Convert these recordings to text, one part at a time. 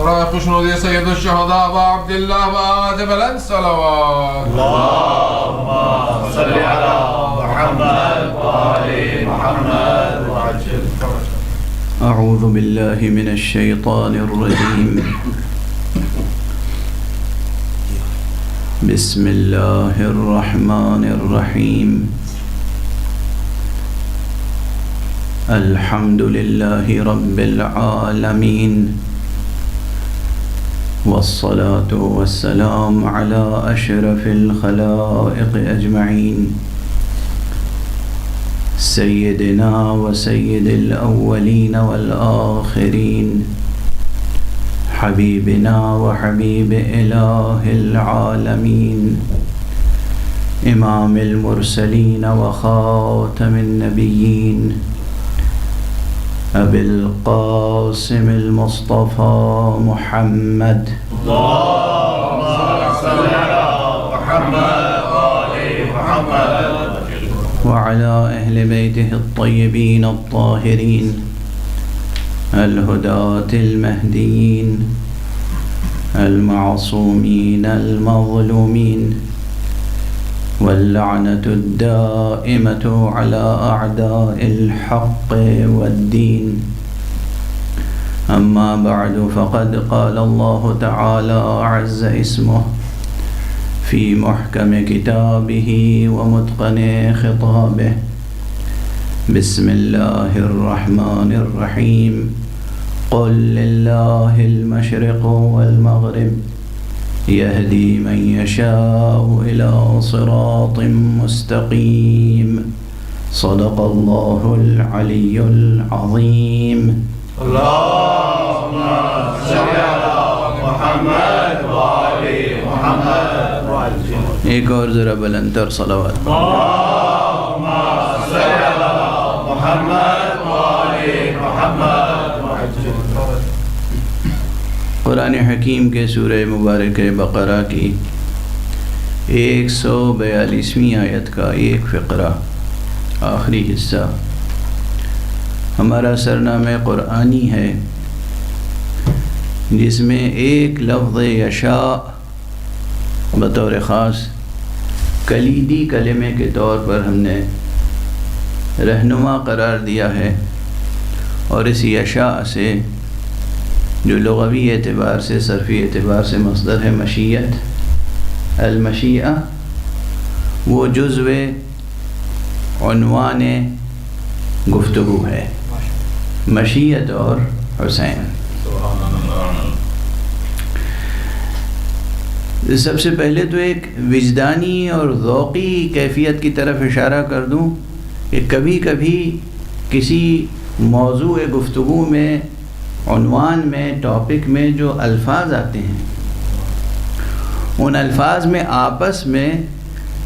رايح خشنود يا سيد الشهداء أبا عبد الله وآدم الصلوات. اللهم صل على محمد وآل محمد وعجل فرجه. أعوذ بالله من الشيطان الرجيم. بسم الله الرحمن الرحيم. الحمد لله رب العالمين، والصلاة والسلام على أشرف الخلائق أجمعين، سيدنا وسيد الأولين والآخرين، حبيبنا وحبيب إله العالمين، إمام المرسلين وخاتم النبيين، أبي القاسم المصطفى محمد. اللهم صل على محمد وآل محمد وعلى أهل بيته الطيبين الطاهرين الهداة المهديين المعصومين المظلومين، واللعنة الدائمة على أعداء الحق والدين. أما بعد، فقد قال الله تعالى عز اسمه في محكم كتابه ومتقن خطابه. بسم الله الرحمن الرحيم. قل لله المشرق والمغرب، يهدي من يشاء إلى صراط مستقيم. صدق الله العلي العظيم. اللهم صل على محمد وآل محمد وعجل. ایک اور ذرا بلندر صلوات. اللهم صل على محمد وآل محمد وعجل. قرآن حکیم کے سورہ مبارک بقرہ کی 142ویں آیت کا ایک فقرہ، آخری حصہ ہمارا سرنامہ قرآنی ہے، جس میں ایک لفظ یشاء بطور خاص کلیدی کلمے کے طور پر ہم نے رہنما قرار دیا ہے، اور اس یشاء سے جو لغوی اعتبار سے، صرفی اعتبار سے مصدر ہے مشیت، المشیعہ، وہ جزو عنوان گفتگو ہے، مشیت اور حسین۔ سب سے پہلے تو ایک وجدانی اور ذوقی کیفیت کی طرف اشارہ کر دوں کہ کبھی کبھی کسی موضوع گفتگو میں، عنوان میں، ٹاپک میں جو الفاظ آتے ہیں، ان الفاظ میں آپس میں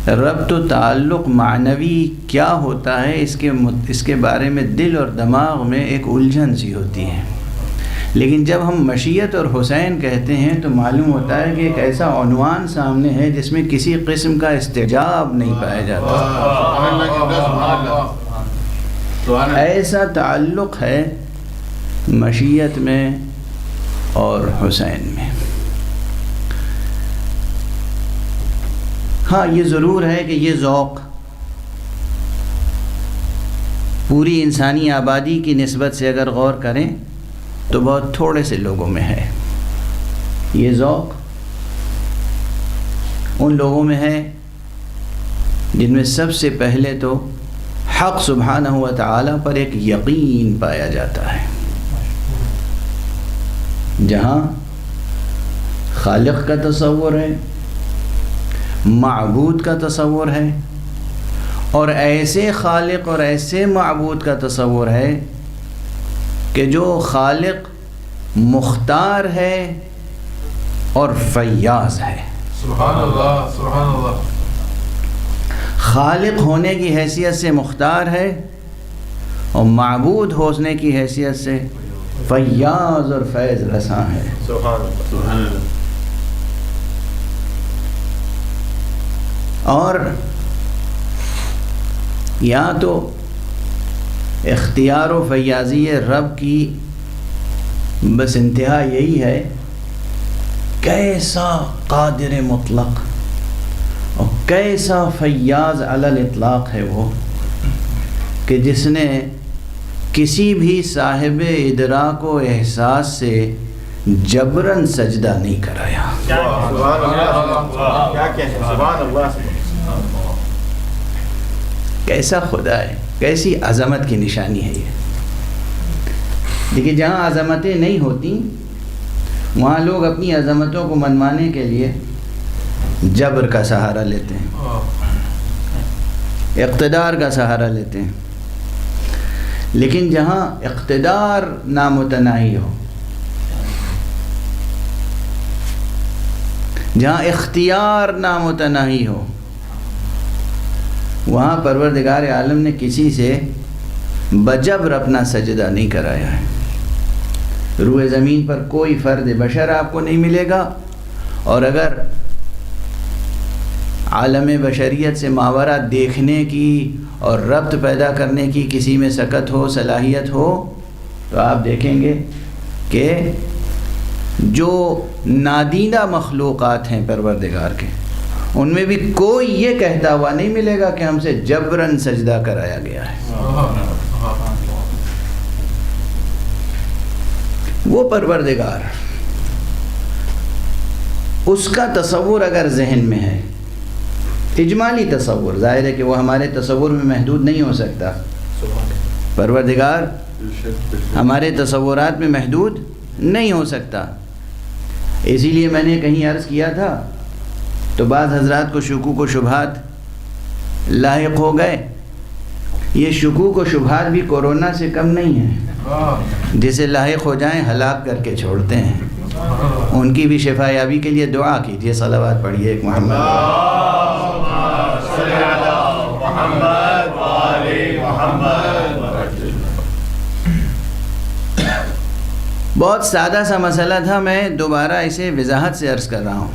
ربط و تعلق معنوی کیا ہوتا ہے، اس کے بارے میں دل اور دماغ میں ایک الجھن سی ہوتی ہے۔ لیکن جب ہم مشیت اور حسین کہتے ہیں تو معلوم ہوتا ہے کہ ایک ایسا عنوان سامنے ہے جس میں کسی قسم کا استجاب نہیں پایا جاتا، ایسا تعلق ہے مشیت میں اور حسین میں۔ ہاں، یہ ضرور ہے کہ یہ ذوق پوری انسانی آبادی کی نسبت سے اگر غور کریں تو بہت تھوڑے سے لوگوں میں ہے۔ یہ ذوق ان لوگوں میں ہے جن میں سب سے پہلے تو حق سبحانہ و تعالی پر ایک یقین پایا جاتا ہے، جہاں خالق کا تصور ہے، معبود کا تصور ہے، اور ایسے خالق اور ایسے معبود کا تصور ہے کہ جو خالق مختار ہے اور فیاض ہے۔ سبحان اللہ، سبحان اللہ۔ خالق ہونے کی حیثیت سے مختار ہے اور معبود ہونے کی حیثیت سے فیاض اور فیض رساں ہے۔ سبحان اللہ، سبحان اللہ۔ اور یا تو اختیار و فیاضی رب کی بس انتہا یہی ہے کیسا قادر مطلق اور کیسا فیاض علی الاطلاق ہے وہ، کہ جس نے کسی بھی صاحب ادراک و احساس سے جبراً سجدہ نہیں کرایا۔ کیسا خدا ہے، کیسی عظمت کی نشانی ہے یہ۔ دیکھیے جہاں عظمتیں نہیں ہوتی وہاں لوگ اپنی عظمتوں کو منوانے کے لیے جبر کا سہارا لیتے ہیں، اقتدار کا سہارا لیتے ہیں۔ لیکن جہاں اقتدار نامتناہی ہو، جہاں اختیار نامتناہی ہو، وہاں پروردگار عالم نے کسی سے بجبر اپنا سجدہ نہیں کرایا ہے۔ روئے زمین پر کوئی فرد بشر آپ کو نہیں ملے گا، اور اگر عالم بشریت سے ماورا دیکھنے کی اور ربط پیدا کرنے کی کسی میں سکت ہو، صلاحیت ہو، تو آپ دیکھیں گے کہ جو نادیدہ مخلوقات ہیں پروردگار کے، ان میں بھی کوئی یہ کہتا ہوا نہیں ملے گا کہ ہم سے جبراً سجدہ کرایا گیا ہے۔ وہ پروردگار، اس کا تصور اگر ذہن میں ہے، اجمالی تصور، ظاہر ہے کہ وہ ہمارے تصور میں محدود نہیں ہو سکتا، پروردگار ہمارے تصورات میں محدود نہیں ہو سکتا۔ اسی لیے میں نے کہیں عرض کیا تھا تو بعض حضرات کو شکوک و شبہات لاحق ہو گئے۔ یہ شکوک و شبہات بھی کورونا سے کم نہیں ہیں، جسے لاحق ہو جائیں ہلاک کر کے چھوڑتے ہیں۔ ان کی بھی شفا یابی کے لیے دعا کیجیے، صلوات پڑھیے ایک بہت سادہ سا مسئلہ تھا، میں دوبارہ اسے وضاحت سے عرض کر رہا ہوں،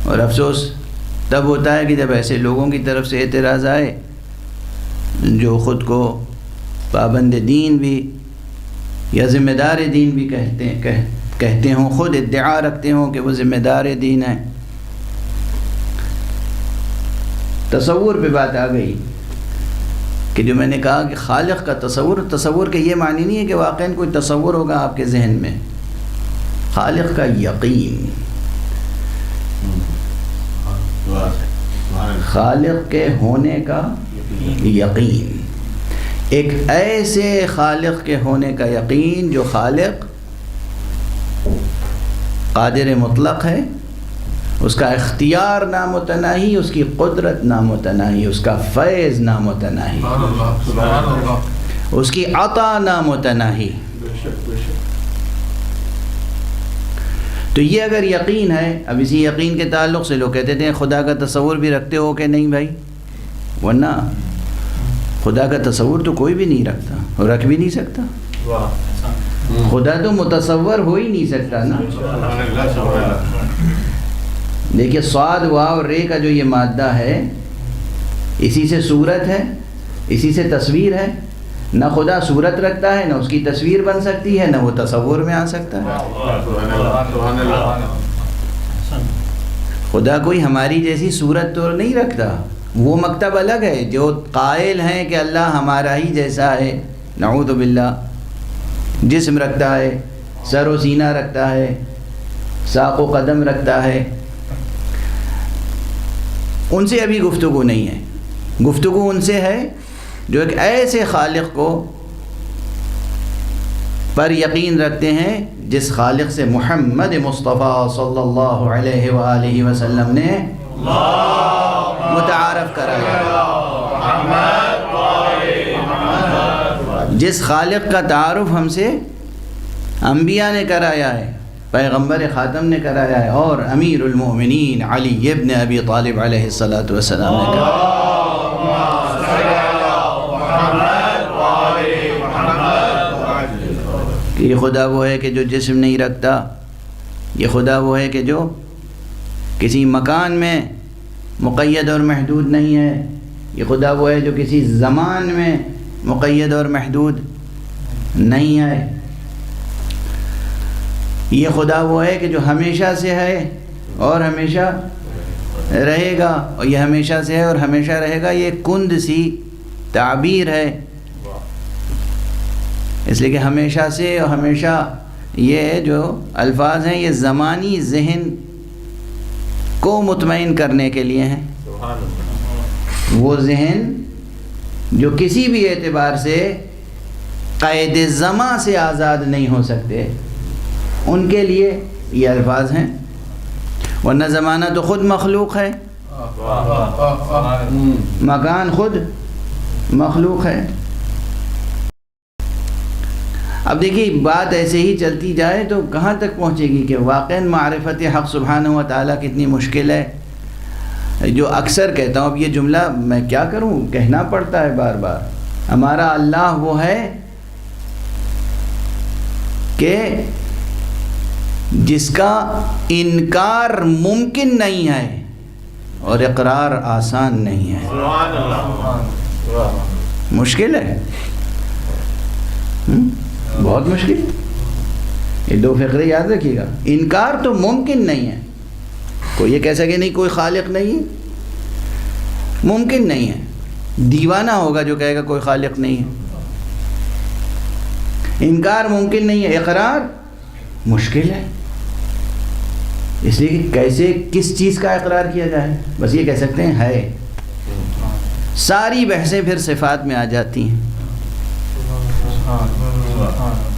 اور افسوس تب ہوتا ہے کہ جب ایسے لوگوں کی طرف سے اعتراض آئے جو خود کو پابند دین بھی یا ذمہ دار دین بھی کہتے ہوں، خود ادعا رکھتے ہوں کہ وہ ذمہ دار دین ہیں۔ تصور پہ بات آ گئی کہ جو میں نے کہا کہ خالق کا تصور کے یہ معنی نہیں ہے کہ واقعاً کوئی تصور ہوگا آپ کے ذہن میں، خالق کا یقین، خالق کے ہونے کا یقین، ایک ایسے خالق کے ہونے کا یقین جو خالق قادر مطلق ہے، اس کا اختیار نامتناہی، اس کی قدرت نامتناہی، اس کا فیض نامتناہی، اس کی عطا نامتناہی۔ تو یہ اگر یقین ہے، اب اسی یقین کے تعلق سے لوگ کہتے تھے خدا کا تصور بھی رکھتے ہو کہ نہیں بھائی؟ ورنہ خدا کا تصور تو کوئی بھی نہیں رکھتا اور رکھ بھی نہیں سکتا، خدا تو متصور ہو ہی نہیں سکتا نا۔ دیکھیے صاد واو رے کا جو یہ مادہ ہے، اسی سے صورت ہے، اسی سے تصویر ہے۔ نہ خدا صورت رکھتا ہے، نہ اس کی تصویر بن سکتی ہے، نہ وہ تصور میں آ سکتا ہے۔ خدا کوئی ہماری جیسی صورت تو نہیں رکھتا، وہ مکتب الگ ہے۔ جو قائل ہیں کہ اللہ ہمارا ہی جیسا ہے، نعوذ باللہ، جسم رکھتا ہے، سر و سینہ رکھتا ہے، ساق و قدم رکھتا ہے، ان سے ابھی گفتگو نہیں ہے۔ گفتگو ان سے ہے جو ایک ایسے خالق کو پر یقین رکھتے ہیں جس خالق سے محمد مصطفیٰ صلی اللہ علیہ وآلہ وسلم نے متعارف کرایا، جس خالق کا تعارف ہم سے انبیاء نے کرایا ہے، پیغمبر خاتم نے کرایا ہے، اور امیر المؤمنین علی ابن ابی طالب علیہ السلام نے کرایا۔ کہ یہ خدا وہ ہے کہ جو جسم نہیں رکھتا، یہ خدا وہ ہے کہ جو کسی مکان میں مقید اور محدود نہیں ہے، یہ خدا وہ ہے جو کسی زمان میں مقید اور محدود نہیں ہے۔ یہ خدا وہ ہے کہ جو ہمیشہ سے ہے اور ہمیشہ رہے گا، اور یہ ہمیشہ سے ہے اور ہمیشہ رہے گا، یہ کند سی تعبیر ہے، اس لیے کہ ہمیشہ سے اور ہمیشہ یہ جو الفاظ ہیں یہ زمانی ذہن کو مطمئن کرنے کے لیے ہیں۔ وہ ذہن جو کسی بھی اعتبار سے قید زماں سے آزاد نہیں ہو سکتے، ان کے لیے یہ الفاظ ہیں، ورنہ زمانہ تو خود مخلوق ہے، مکان خود مخلوق ہے۔ اب دیکھیے بات ایسے ہی چلتی جائے تو کہاں تک پہنچے گی کہ واقعاً معرفت حق سبحانہ و تعالیٰ کتنی مشکل ہے۔ جو اکثر کہتا ہوں، اب یہ جملہ میں کیا کروں، کہنا پڑتا ہے بار بار، ہمارا اللہ وہ ہے کہ جس کا انکار ممکن نہیں ہے اور اقرار آسان نہیں ہے۔ مشکل ہے، بہت مشکل۔ یہ دو فقرے یاد رکھیے گا، انکار تو ممکن نہیں ہے، کوئی یہ کہہ سکے نہیں کوئی خالق نہیں ہے، ممکن نہیں ہے، دیوانہ ہوگا جو کہے گا کوئی خالق نہیں ہے۔ انکار ممکن نہیں ہے، اقرار مشکل ہے، اس لیے کہ کیسے کس چیز کا اقرار کیا جائے، بس یہ کہہ سکتے ہیں ہے۔ ساری بحثیں پھر صفات میں آ جاتی ہیں،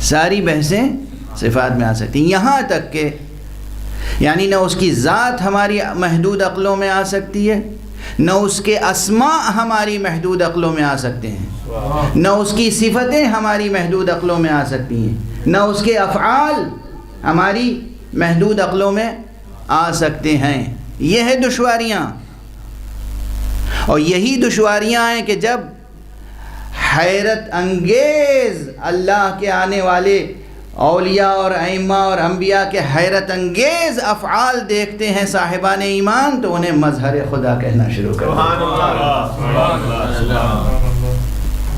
ساری بحثیں صفات میں آ سکتی ہیں، یہاں تک کہ یعنی نہ اس کی ذات ہماری محدود عقلوں میں آ سکتی ہے، نہ اس کے اسماء ہماری محدود عقلوں میں آ سکتے ہیں، نہ اس کی صفتیں ہماری محدود عقلوں میں آ سکتی ہیں، نہ اس کے افعال ہماری محدود عقلوں میں آ سکتے ہیں۔ یہ ہے دشواریاں، اور یہی دشواریاں ہیں کہ جب حیرت انگیز اللہ کے آنے والے اولیاء اور ائمہ اور انبیاء کے حیرت انگیز افعال دیکھتے ہیں صاحبان ایمان، تو انہیں مظہر خدا کہنا شروع کر دیں۔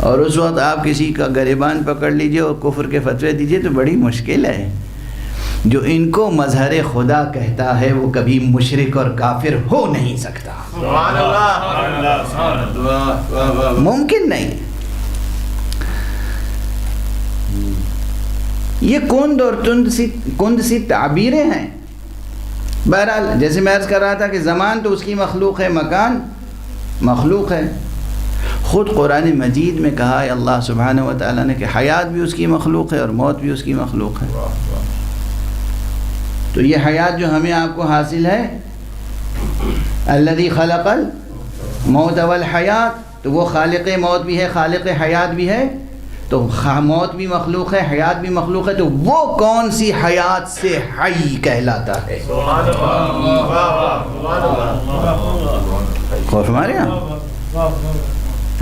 اور اس وقت آپ کسی کا گریبان پکڑ لیجئے اور کفر کے فتوے دیجئے تو بڑی مشکل ہے۔ جو ان کو مظہر خدا کہتا ہے وہ کبھی مشرک اور کافر ہو نہیں سکتا، ممکن نہیں۔ یہ کند اور کند سی تعبیریں ہیں۔ بہرحال جیسے میں عرض کر رہا تھا کہ زمان تو اس کی مخلوق ہے، مکان مخلوق ہے۔ خود قرآن مجید میں کہا ہے اللہ سبحانہ و تعالیٰ نے کہ حیات بھی اس کی مخلوق ہے اور موت بھی اس کی مخلوق ہے۔ تو یہ حیات جو ہمیں آپ کو حاصل ہے، الذی خلق الموت والحیات، تو وہ خالق موت بھی ہے، خالق حیات بھی ہے، تو موت بھی مخلوق ہے، حیات بھی مخلوق ہے، تو وہ کون سی حیات سے حی کہلاتا ہے؟ خوف ہمارے یہاں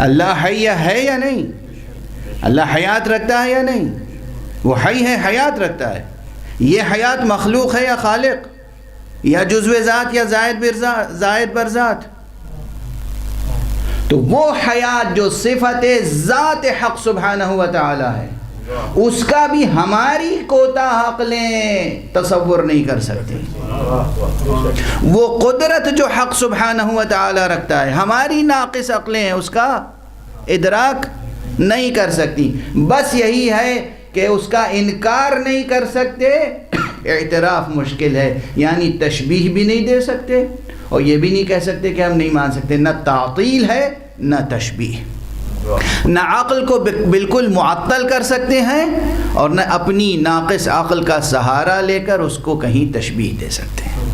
اللہ حی ہے یا نہیں؟ اللہ حیات رکھتا ہے یا نہیں؟ وہ حی ہے، حیات رکھتا ہے۔ یہ حیات مخلوق ہے یا خالق، یا جزو ذات یا زائد بر ذات؟ تو وہ حیات جو صفت ذات حق سبحانہ و تعالی ہے، اس کا بھی ہماری کوتا عقلیں تصور نہیں کر سکتی۔ وہ قدرت جو حق سبحانہ و تعالی رکھتا ہے، ہماری ناقص عقلیں اس کا ادراک نہیں کر سکتی۔ بس یہی ہے کہ اس کا انکار نہیں کر سکتے، اعتراف مشکل ہے، یعنی تشبیہ بھی نہیں دے سکتے اور یہ بھی نہیں کہہ سکتے کہ ہم نہیں مان سکتے۔ نہ تعطیل ہے نہ تشبیہ، نہ عقل کو بالکل معطل کر سکتے ہیں اور نہ اپنی ناقص عقل کا سہارا لے کر اس کو کہیں تشبیہ دے سکتے ہیں۔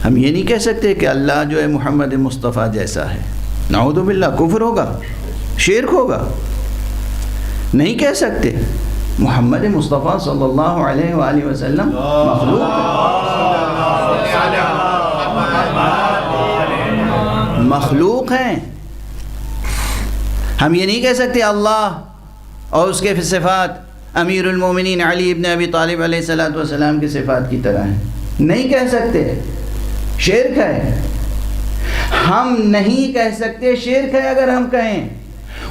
ہم یہ نہیں کہہ سکتے کہ اللہ جو ہے محمد مصطفیٰ جیسا ہے، نعوذ باللہ، کفر ہوگا، شرک ہوگا، نہیں کہہ سکتے۔ محمد مصطفیٰ صلی اللہ علیہ وآلہ وسلم مخلوق مخلوق ہیں۔ ہم یہ نہیں کہہ سکتے اللہ اور اس کے صفات امیر المومنین علی ابن ابی طالب علیہ السلام کی صفات کی طرح ہیں، نہیں کہہ سکتے، شرک ہے۔ ہم نہیں کہہ سکتے، شرک ہے اگر ہم کہیں۔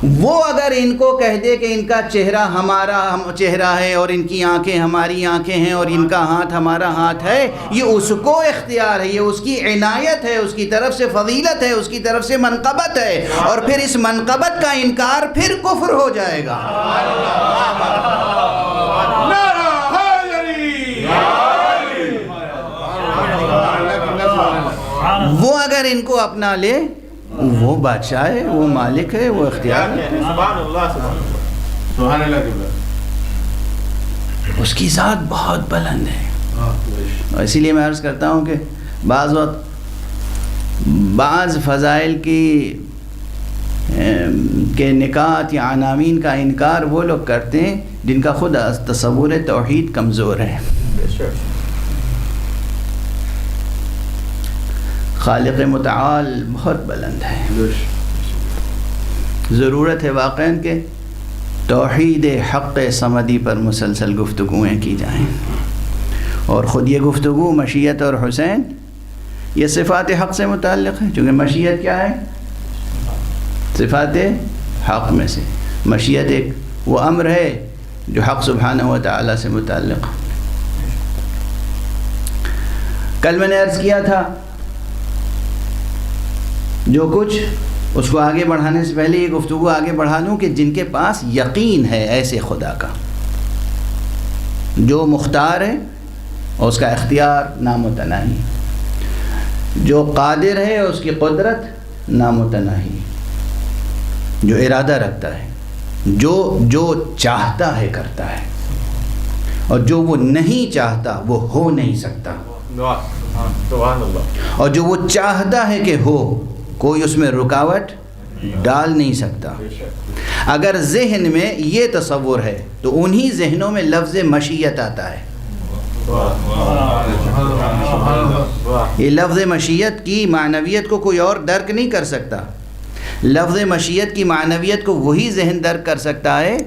وہ اگر ان کو کہہ دے کہ ان کا چہرہ ہمارا چہرہ ہے اور ان کی آنکھیں ہماری آنکھیں ہیں اور ان کا ہاتھ ہمارا ہاتھ ہے، یہ اس کو اختیار ہے، یہ اس کی عنایت ہے، اس کی طرف سے فضیلت ہے، اس کی طرف سے منقبت ہے، اور پھر اس منقبت کا انکار پھر کفر ہو جائے گا۔ وہ اگر ان کو اپنا لے، وہ بادشاہ ہے، وہ مالک ہے، وہ اختیار ہے، سبحان اللہ قبلہ۔ اس کی ذات بہت بلند ہے۔ اور اسی لیے میں عرض کرتا ہوں کہ بعض وقت بعض فضائل کے نکات یا عناوین کا انکار وہ لوگ کرتے ہیں جن کا خود تصور توحید کمزور ہے۔ خالق متعال بہت بلند ہے۔ ضرورت ہے واقعاً کہ توحید حق صمدی پر مسلسل گفتگویں کی جائیں، اور خود یہ گفتگو مشیت اور حسین یہ صفات حق سے متعلق ہے، چونکہ مشیت کیا ہے؟ صفات حق میں سے مشیت ایک وہ امر ہے جو حق سبحانہ و تعالیٰ سے متعلق ہے۔ کل میں نے عرض کیا تھا جو کچھ اس کو آگے بڑھانے سے پہلے یہ گفتگو آگے بڑھا لوں کہ جن کے پاس یقین ہے ایسے خدا کا، جو مختار ہے اور اس کا اختیار نامتناہی، جو قادر ہے اور اس کی قدرت نامتناہی، جو ارادہ رکھتا ہے، جو چاہتا ہے کرتا ہے، اور جو وہ نہیں چاہتا وہ ہو نہیں سکتا، اور جو وہ چاہتا ہے کہ ہو کوئی اس میں رکاوٹ ڈال نہیں سکتا۔ اگر ذہن میں یہ تصور ہے تو انہی ذہنوں میں لفظ مشیت آتا ہے۔ یہ لفظ مشیت کی معنویت کو کوئی اور درک نہیں کر سکتا۔ لفظ مشیت کی معنویت کو وہی ذہن درک کر سکتا ہے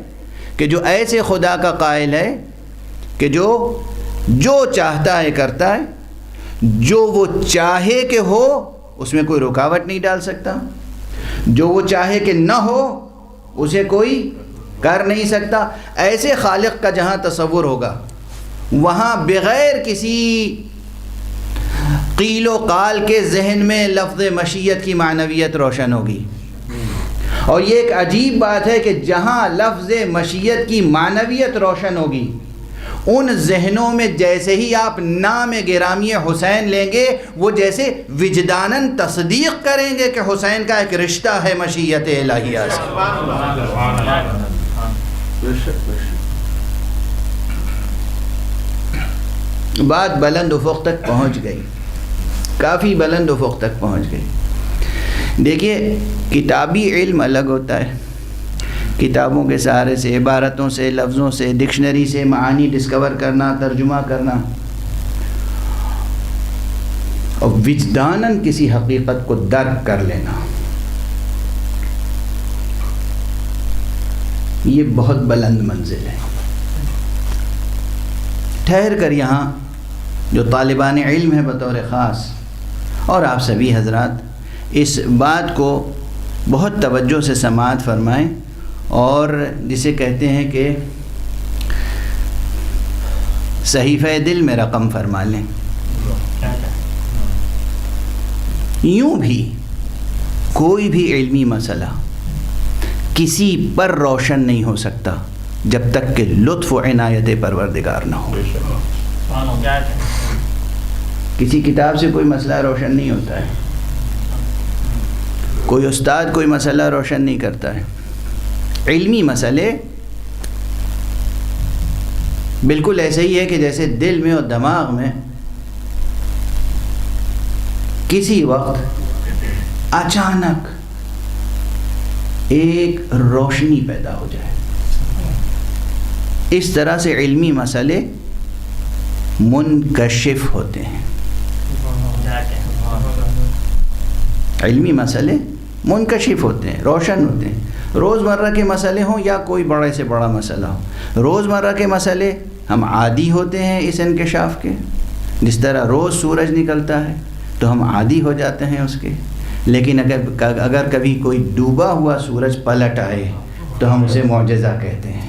کہ جو ایسے خدا کا قائل ہے کہ جو چاہتا ہے کرتا ہے، جو وہ چاہے کہ ہو اس میں کوئی رکاوٹ نہیں ڈال سکتا، جو وہ چاہے کہ نہ ہو اسے کوئی کر نہیں سکتا۔ ایسے خالق کا جہاں تصور ہوگا وہاں بغیر کسی قیل و قال کے ذہن میں لفظ مشیت کی معنویت روشن ہوگی۔ اور یہ ایک عجیب بات ہے کہ جہاں لفظ مشیت کی معنویت روشن ہوگی ان ذہنوں میں جیسے ہی آپ نام گرامی حسین لیں گے وہ جیسے وجداناً تصدیق کریں گے کہ حسین کا ایک رشتہ ہے مشیت الہیہ سے۔ بات بلند افق تک پہنچ گئی، کافی بلند افق تک پہنچ گئی۔ دیکھیے کتابی علم الگ ہوتا ہے، کتابوں کے سہارے سے، عبارتوں سے، لفظوں سے، ڈکشنری سے معانی ڈسکور کرنا، ترجمہ کرنا، اور وجداناً کسی حقیقت کو درک کر لینا، یہ بہت بلند منزل ہے۔ ٹھہر کر یہاں جو طالبان علم ہے بطور خاص اور آپ سبھی حضرات اس بات کو بہت توجہ سے سماعت فرمائیں، اور جسے کہتے ہیں کہ صحیفہ دل میں رقم فرما لیں۔ یوں بھی کوئی بھی علمی مسئلہ کسی پر روشن نہیں ہو سکتا جب تک کہ لطف و عنایت پروردگار نہ ہو۔ کسی کتاب سے کوئی مسئلہ روشن نہیں ہوتا ہے، کوئی استاد کوئی مسئلہ روشن نہیں کرتا ہے۔ علمی مسئلے بالکل ایسے ہی ہے کہ جیسے دل میں اور دماغ میں کسی وقت اچانک ایک روشنی پیدا ہو جائے، اس طرح سے علمی مسئلے منکشف ہوتے ہیں۔ علمی مسئلے منکشف ہوتے ہیں، روشن ہوتے ہیں۔ روزمرہ کے مسئلے ہوں یا کوئی بڑے سے بڑا مسئلہ ہو، روزمرہ کے مسئلے ہم عادی ہوتے ہیں اس انکشاف کے، جس طرح روز سورج نکلتا ہے تو ہم عادی ہو جاتے ہیں اس کے، لیکن اگر کبھی کوئی ڈوبا ہوا سورج پلٹ آئے تو ہم اسے معجزہ کہتے ہیں۔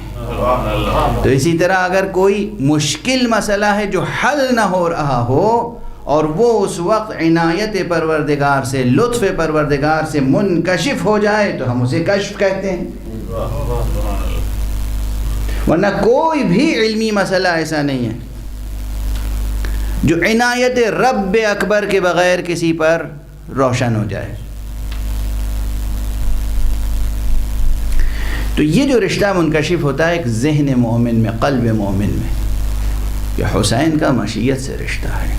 تو اسی طرح اگر کوئی مشکل مسئلہ ہے جو حل نہ ہو رہا ہو اور وہ اس وقت عنایت پروردگار سے، لطف پروردگار سے منکشف ہو جائے تو ہم اسے کشف کہتے ہیں۔ ورنہ کوئی بھی علمی مسئلہ ایسا نہیں ہے جو عنایت رب اکبر کے بغیر کسی پر روشن ہو جائے۔ تو یہ جو رشتہ منکشف ہوتا ہے ایک ذہن مومن میں، قلب مومن میں، کہ حسین کا مشیت سے رشتہ ہے۔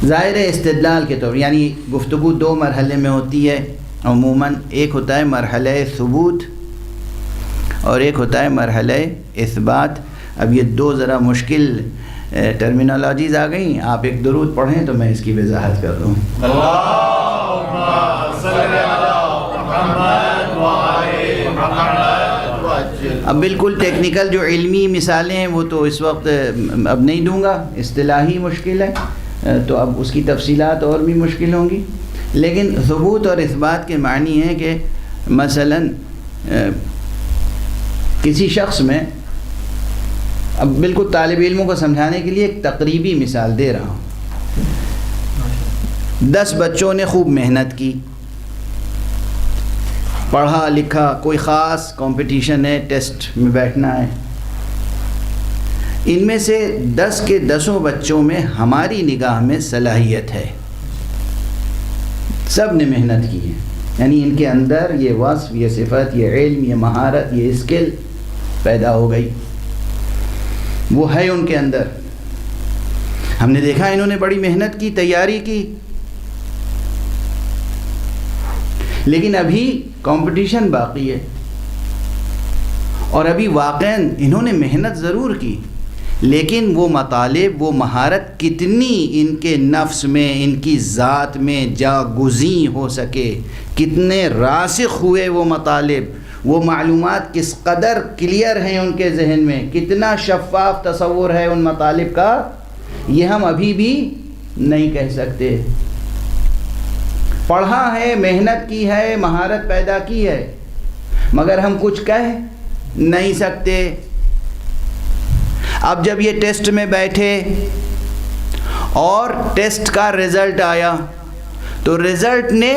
ظاہر استدلال کے طور، یعنی گفتگو دو مرحلے میں ہوتی ہے عموماً، ایک ہوتا ہے مرحلہ ثبوت اور ایک ہوتا ہے مرحلہ اثبات۔ اب یہ دو ذرا مشکل ٹرمینالوجیز آ گئیں، آپ ایک درود پڑھیں تو میں اس کی وضاحت کر دوں۔ اللہم صلی علی محمد وآل محمد۔ اب بالکل ٹیکنیکل جو علمی مثالیں ہیں وہ تو اس وقت اب نہیں دوں گا، اصطلاحی مشکل ہے تو اب اس کی تفصیلات اور بھی مشکل ہوں گی، لیکن ثبوت اور اثبات کے معنی ہے کہ مثلاً کسی شخص میں، اب بالکل طالب علموں کو سمجھانے کے لیے ایک تقریبی مثال دے رہا ہوں۔ 10 بچوں نے خوب محنت کی، پڑھا لکھا، کوئی خاص کمپٹیشن ہے، ٹیسٹ میں بیٹھنا ہے۔ ان میں سے 10 کے 10 بچوں میں ہماری نگاہ میں صلاحیت ہے، سب نے محنت کی ہے، یعنی ان کے اندر یہ وصف، یہ صفت، یہ علم، یہ مہارت، یہ اسکل پیدا ہو گئی، وہ ہے ان کے اندر۔ ہم نے دیکھا انہوں نے بڑی محنت کی، تیاری کی، لیکن ابھی کمپٹیشن باقی ہے، اور ابھی واقعاً انہوں نے محنت ضرور کی، لیکن وہ مطالب، وہ مہارت کتنی ان کے نفس میں، ان کی ذات میں جاگزیں ہو سکے، کتنے راسخ ہوئے وہ مطالب، وہ معلومات کس قدر کلیئر ہیں ان کے ذہن میں، کتنا شفاف تصور ہے ان مطالب کا، یہ ہم ابھی بھی نہیں کہہ سکتے۔ پڑھا ہے، محنت کی ہے، مہارت پیدا کی ہے، مگر ہم کچھ کہہ نہیں سکتے۔ اب جب یہ ٹیسٹ میں بیٹھے اور ٹیسٹ کا رزلٹ آیا تو رزلٹ نے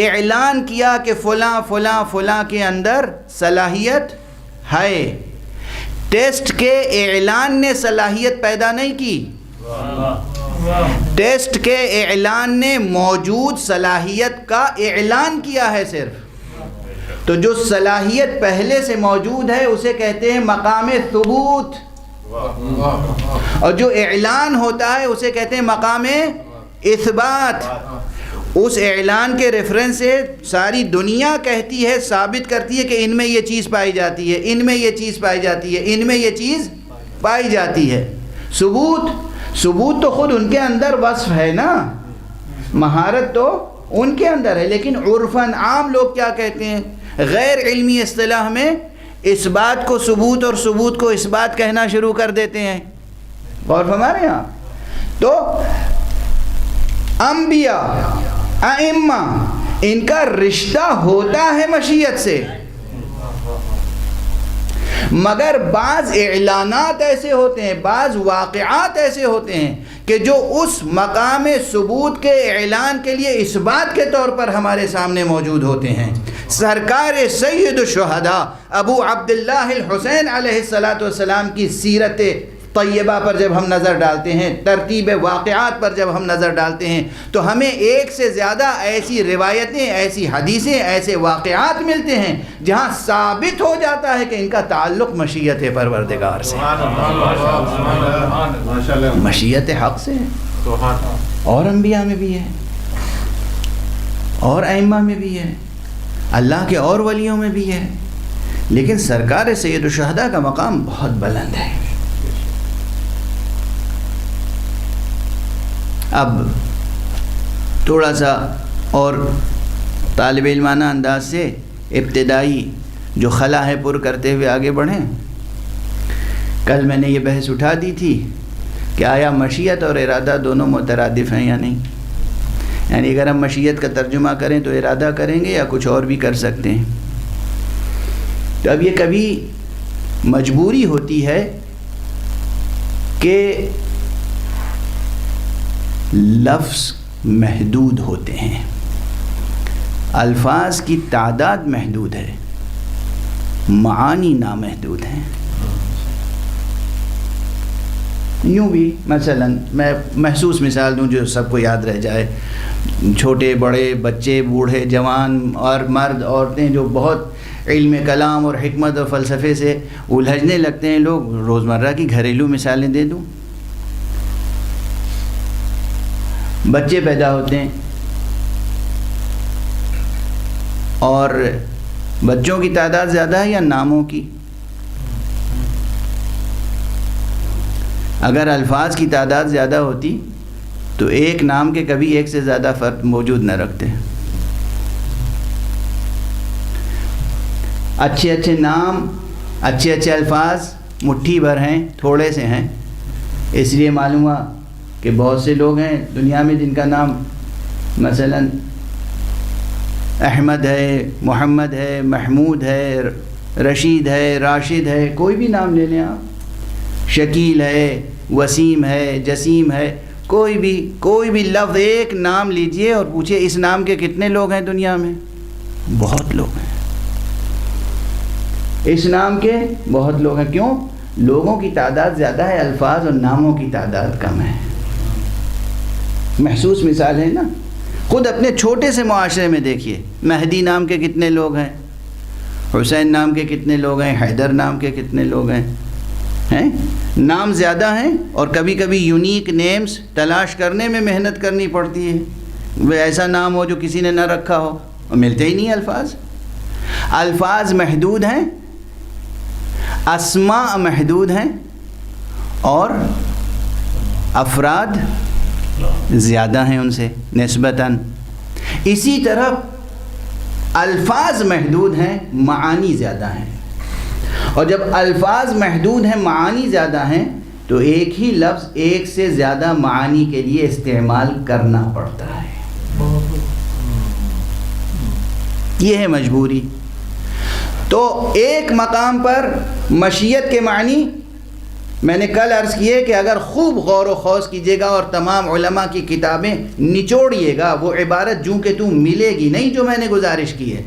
اعلان کیا کہ فلاں فلاں فلاں کے اندر صلاحیت ہے، ٹیسٹ کے اعلان نے صلاحیت پیدا نہیں کی، ٹیسٹ کے اعلان نے موجود صلاحیت کا اعلان کیا ہے صرف۔ تو جو صلاحیت پہلے سے موجود ہے اسے کہتے ہیں مقام ثبوت، اور جو اعلان ہوتا ہے اسے کہتے ہیں مقام اثبات۔ اس اعلان کے ریفرنس سے ساری دنیا کہتی ہے، ثابت کرتی ہے کہ ان میں یہ چیز پائی جاتی ہے، ان میں یہ چیز پائی جاتی ہے، ان میں یہ چیز پائی جاتی ہے۔ ثبوت تو خود ان کے اندر وصف ہے نا، مہارت تو ان کے اندر ہے، لیکن عرفاً عام لوگ کیا کہتے ہیں، غیر علمی اصطلاح میں اس بات کو ثبوت اور ثبوت کو اس بات کہنا شروع کر دیتے ہیں۔ غور فرمائے یہاں تو انبیاء، ائمہ، ان کا رشتہ ہوتا ہے مشیت سے، مگر بعض اعلانات ایسے ہوتے ہیں، بعض واقعات ایسے ہوتے ہیں کہ جو اس مقام ثبوت کے اعلان کے لیے اس بات کے طور پر ہمارے سامنے موجود ہوتے ہیں۔ سرکار سید الشہداء ابو عبداللہ الحسین علیہ السلام کی سیرت طیبہ پر جب ہم نظر ڈالتے ہیں، ترتیب واقعات پر جب ہم نظر ڈالتے ہیں، تو ہمیں ایک سے زیادہ ایسی روایتیں، ایسی حدیثیں، ایسے واقعات ملتے ہیں جہاں ثابت ہو جاتا ہے کہ ان کا تعلق مشیت پروردگار سے، مشیت حق سے ہے، اور انبیاء میں بھی ہے، اور ائمہ میں بھی ہے، اللہ کے اور ولیوں میں بھی ہے، لیکن سرکار سید الشہداء کا مقام بہت بلند ہے۔ اب تھوڑا سا اور طالب علمانہ انداز سے ابتدائی جو خلا ہے پر کرتے ہوئے آگے بڑھیں۔ کل میں نے یہ بحث اٹھا دی تھی کہ آیا مشیت اور ارادہ دونوں مترادف ہیں یا نہیں۔ یعنی اگر ہم مشیت کا ترجمہ کریں تو ارادہ کریں گے یا کچھ اور بھی کر سکتے ہیں. تو اب یہ کبھی مجبوری ہوتی ہے کہ لفظ محدود ہوتے ہیں، الفاظ کی تعداد محدود ہے، معانی نامحدود ہیں. یوں بھی مثلا میں محسوس مثال دوں جو سب کو یاد رہ جائے. چھوٹے بڑے بچے بوڑھے جوان اور مرد عورتیں جو بہت علم کلام اور حکمت اور فلسفے سے الجھنے لگتے ہیں، لوگ روزمرہ کی گھریلو مثالیں دے دوں. بچے پیدا ہوتے ہیں اور بچوں کی تعداد زیادہ ہے یا ناموں کی؟ اگر الفاظ کی تعداد زیادہ ہوتی تو ایک نام کے کبھی ایک سے زیادہ فرد موجود نہ رکھتے. اچھے اچھے نام، اچھے اچھے الفاظ مٹھی بھر ہیں، تھوڑے سے ہیں. اس لیے معلوم ہوا کہ بہت سے لوگ ہیں دنیا میں جن کا نام مثلا احمد ہے، محمد ہے، محمود ہے، رشید ہے، راشد ہے، کوئی بھی نام لے لیں آپ، شکیل ہے، وسیم ہے، جسیم ہے، کوئی بھی لفظ ایک نام لیجئے اور پوچھئے اس نام کے کتنے لوگ ہیں دنیا میں؟ بہت لوگ ہیں. اس نام کے بہت لوگ ہیں. کیوں؟ لوگوں کی تعداد زیادہ ہے، الفاظ اور ناموں کی تعداد کم ہے. محسوس مثال ہے نا. خود اپنے چھوٹے سے معاشرے میں دیکھیے، مہدی نام کے کتنے لوگ ہیں، حسین نام کے کتنے لوگ ہیں، حیدر نام کے کتنے لوگ ہیں. نام زیادہ ہیں اور کبھی کبھی یونیک نیمز تلاش کرنے میں محنت کرنی پڑتی ہے. وہ ایسا نام ہو جو کسی نے نہ رکھا ہو، اور ملتے ہی نہیں الفاظ. الفاظ محدود ہیں، اسماء محدود ہیں، اور افراد زیادہ ہیں ان سے نسبتاً. اسی طرح الفاظ محدود ہیں، معانی زیادہ ہیں. اور جب الفاظ محدود ہیں، معانی زیادہ ہیں، تو ایک ہی لفظ ایک سے زیادہ معانی کے لیے استعمال کرنا پڑتا ہے. یہ ہے مجبوری. تو ایک مقام پر مشیت کے معنی میں نے کل عرض کیے کہ اگر خوب غور و خوض کیجیے گا اور تمام علماء کی کتابیں نچوڑیے گا، وہ عبارت جوں کہ توں ملے گی نہیں جو میں نے گزارش کی ہے.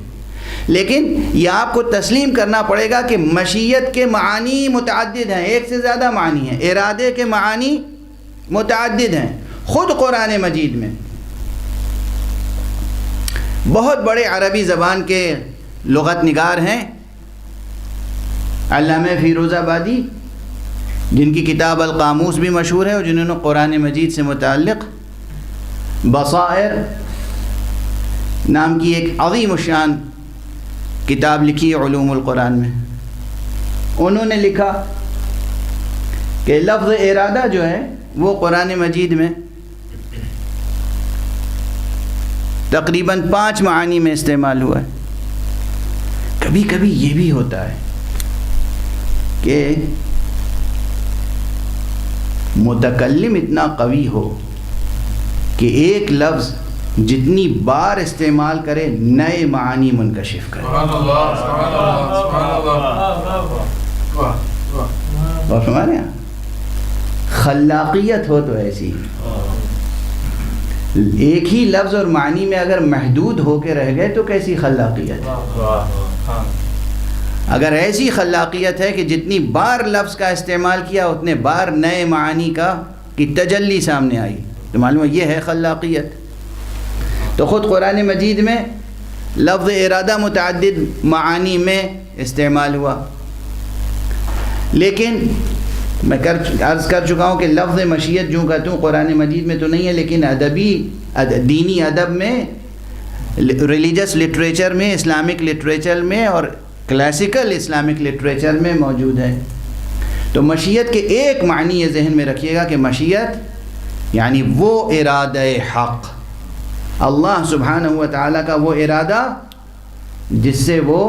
لیکن یہ آپ کو تسلیم کرنا پڑے گا کہ مشیت کے معانی متعدد ہیں، ایک سے زیادہ معنی ہیں. ارادے کے معانی متعدد ہیں. خود قرآن مجید میں بہت بڑے عربی زبان کے لغت نگار ہیں، علامہ فیروز آبادی، جن کی کتاب القاموس بھی مشہور ہے، اور جنہوں نے قرآن مجید سے متعلق بصائر نام کی ایک عظیم الشان کتاب لکھی علوم القرآن میں. انہوں نے لکھا کہ لفظ ارادہ جو ہے وہ قرآن مجید میں تقریباً 5 معانی میں استعمال ہوا ہے. کبھی کبھی یہ بھی ہوتا ہے کہ متکلم اتنا قوی ہو کہ ایک لفظ جتنی بار استعمال کرے نئے معانی منکشف کرے. سبحان اللہ، سبحان اللہ، سبحان اللہ. اور ہمارے یہاں خلاقیت ہو تو ایسی، ایک ہی لفظ اور معنی میں اگر محدود ہو کے رہ گئے تو کیسی خلاقیت ہے. اگر ایسی خلاقیت ہے کہ جتنی بار لفظ کا استعمال کیا اتنے بار نئے معانی کی تجلی سامنے آئی، تو معلوم ہے یہ ہے خلاقیت. تو خود قرآن مجید میں لفظ ارادہ متعدد معانی میں استعمال ہوا. لیکن میں عرض کر چکا ہوں کہ لفظ مشیت جوں کا توں قرآن مجید میں تو نہیں ہے، لیکن دینی ادب میں، ریلیجس لٹریچر میں، اسلامک لٹریچر میں اور کلاسیکل اسلامک لٹریچر میں موجود ہے. تو مشیت کے ایک معنی یہ ذہن میں رکھیے گا کہ مشیت یعنی وہ ارادہ حق، اللہ سبحانہ و تعالیٰ کا وہ ارادہ جس سے وہ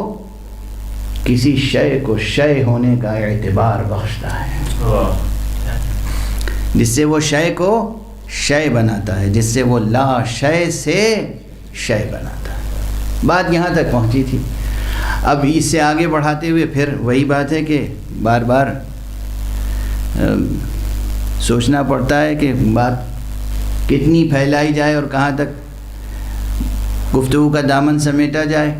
کسی شے کو شے ہونے کا اعتبار بخشتا ہے، جس سے وہ شے کو شے بناتا ہے، جس سے وہ لا شے سے شے بناتا ہے۔ بات یہاں تک پہنچی تھی۔ اب اس سے آگے بڑھاتے ہوئے پھر وہی بات ہے کہ بار بار سوچنا پڑتا ہے کہ بات کتنی پھیلائی جائے اور کہاں تک گفتگو کا دامن سمیٹا جائے۔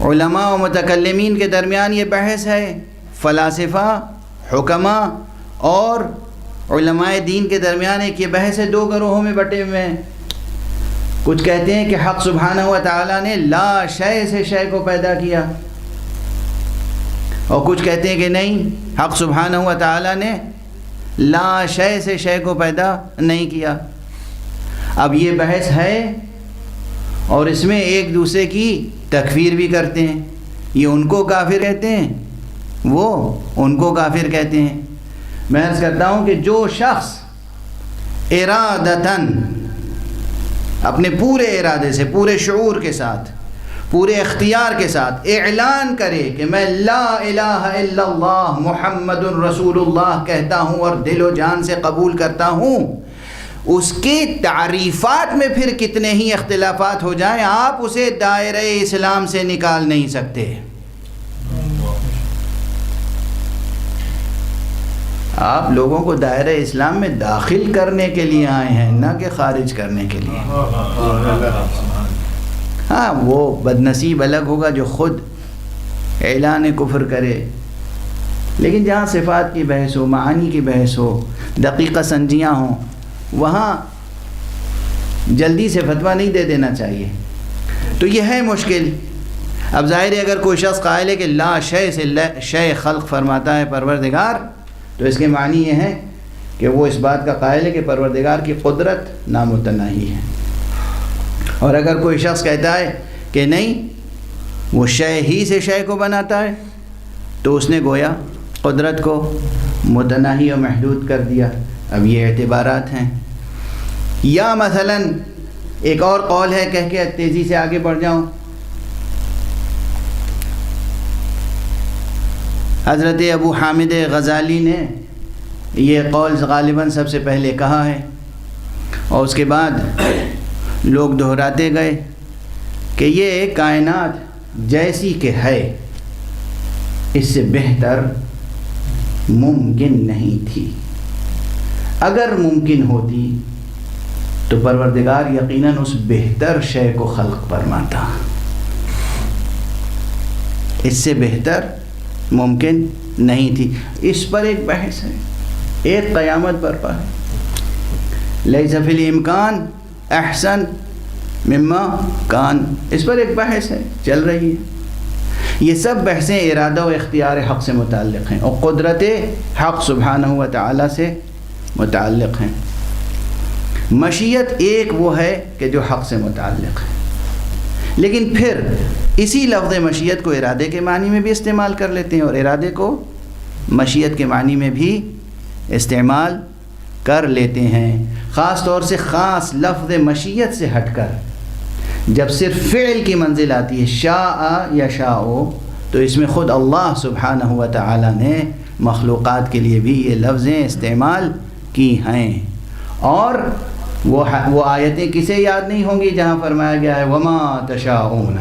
علماء و متکلمین کے درمیان یہ بحث ہے، فلاسفہ، حکماء اور علماء دین کے درمیان ایک یہ بحث ہے، دو گروہوں میں بٹے ہوئے ہیں۔ کچھ کہتے ہیں کہ حق سبحانہ و تعالیٰ نے لا شے سے شے کو پیدا کیا، اور کچھ کہتے ہیں کہ نہیں، حق سبحانہ و تعالیٰ نے لا شے سے شے کو پیدا نہیں کیا۔ اب یہ بحث ہے اور اس میں ایک دوسرے کی تکفیر بھی کرتے ہیں، یہ ان کو کافر کہتے ہیں، وہ ان کو کافر کہتے ہیں۔ میں عرض کرتا ہوں کہ جو شخص ارادتاً اپنے پورے ارادے سے، پورے شعور کے ساتھ، پورے اختیار کے ساتھ اعلان کرے کہ میں لا الہ الا اللہ محمد رسول اللہ کہتا ہوں اور دل و جان سے قبول کرتا ہوں، اس کی تعریفات میں پھر کتنے ہی اختلافات ہو جائیں، آپ اسے دائرہ اسلام سے نکال نہیں سکتے۔ آپ لوگوں کو دائرہ اسلام میں داخل کرنے کے لیے آئے ہیں، نہ کہ خارج کرنے کے لیے۔ ہاں، وہ بدنصیب الگ ہوگا جو خود اعلان کفر کرے، لیکن جہاں صفات کی بحث ہو، معانی کی بحث ہو، دقیقہ سنجیاں ہوں، وہاں جلدی سے فتویٰ نہیں دے دینا چاہیے۔ تو یہ ہے مشکل۔ اب ظاہر ہے اگر کوئی شخص قائل ہے کہ لا شے سے شے خلق فرماتا ہے پروردگار، تو اس کے معنی یہ ہے کہ وہ اس بات کا قائل ہے کہ پروردگار کی قدرت نامتناہی ہے۔ اور اگر کوئی شخص کہتا ہے کہ نہیں، وہ شے ہی سے شے کو بناتا ہے، تو اس نے گویا قدرت کو متناہی اور محدود کر دیا۔ اب یہ اعتبارات ہیں۔ یا مثلا ایک اور قول ہے، کہہ کے تیزی سے آگے بڑھ جاؤں، حضرت ابو حامد غزالی نے یہ قول غالباً سب سے پہلے کہا ہے، اور اس کے بعد لوگ دہراتے گئے کہ یہ کائنات جیسی کہ ہے، اس سے بہتر ممکن نہیں تھی۔ اگر ممکن ہوتی تو پروردگار یقیناً اس بہتر شے کو خلق فرماتا، اس سے بہتر ممکن نہیں تھی۔ اس پر ایک بحث ہے، ایک قیامت برپا ہے، لیس فی الامکان احسن مما کان، اس پر ایک بحث ہے، چل رہی ہے۔ یہ سب بحثیں ارادہ و اختیار حق سے متعلق ہیں اور قدرت حق سبحانہ و تعالی سے متعلق ہیں۔ مشیت ایک وہ ہے کہ جو حق سے متعلق ہے، لیکن پھر اسی لفظ مشیت کو ارادے کے معنی میں بھی استعمال کر لیتے ہیں اور ارادے کو مشیت کے معنی میں بھی استعمال کر لیتے ہیں۔ خاص طور سے خاص لفظ مشیت سے ہٹ کر جب صرف فعل کی منزل آتی ہے، شاء یشاء، تو اس میں خود اللہ سبحانہ و تعالی نے مخلوقات کے لیے بھی یہ لفظیں استعمال کی ہیں۔ اور وہ آیتیں کسے یاد نہیں ہوں گی جہاں فرمایا گیا ہے وَمَا تَشَاءُونَ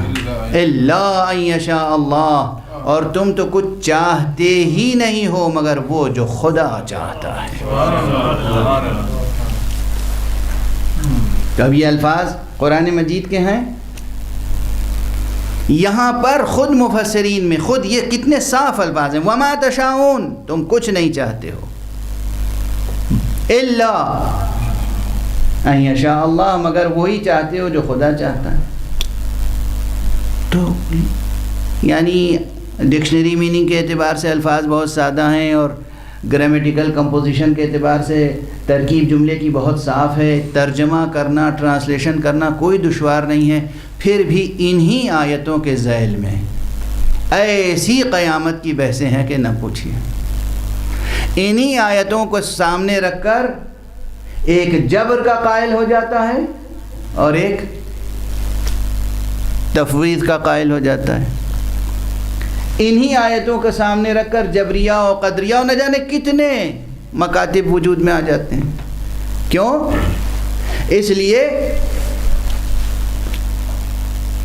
إِلَّا أَن يَشَاءَ اللَّهُ، اور تم تو کچھ چاہتے ہی نہیں ہو مگر وہ جو خدا چاہتا ہے۔ کب یہ الفاظ قرآن مجید کے ہیں؟ یہاں پر خود مفسرین میں خود یہ کتنے صاف الفاظ ہیں، وَمَا تَشَاءُونَ، تم کچھ نہیں چاہتے ہو، إِلَّا أَن يَشَاءَ اللَّهُ، مگر وہی چاہتے ہو جو خدا چاہتا ہے۔ تو یعنی ڈکشنری میننگ کے اعتبار سے الفاظ بہت سادہ ہیں اور گرامیٹیکل کمپوزیشن کے اعتبار سے ترکیب جملے کی بہت صاف ہے، ترجمہ کرنا، ٹرانسلیشن کرنا کوئی دشوار نہیں ہے۔ پھر بھی انہی آیتوں کے ذیل میں ایسی قیامت کی بحثیں ہیں کہ نہ پوچھیے۔ انہی آیتوں کو سامنے رکھ کر ایک جبر کا قائل ہو جاتا ہے اور ایک تفویض کا قائل ہو جاتا ہے۔ انہی آیتوں کے سامنے رکھ کر جبریہ و قدریہ و نہ جانے کتنے مکاتب وجود میں آ جاتے ہیں. کیوں؟ اس لیے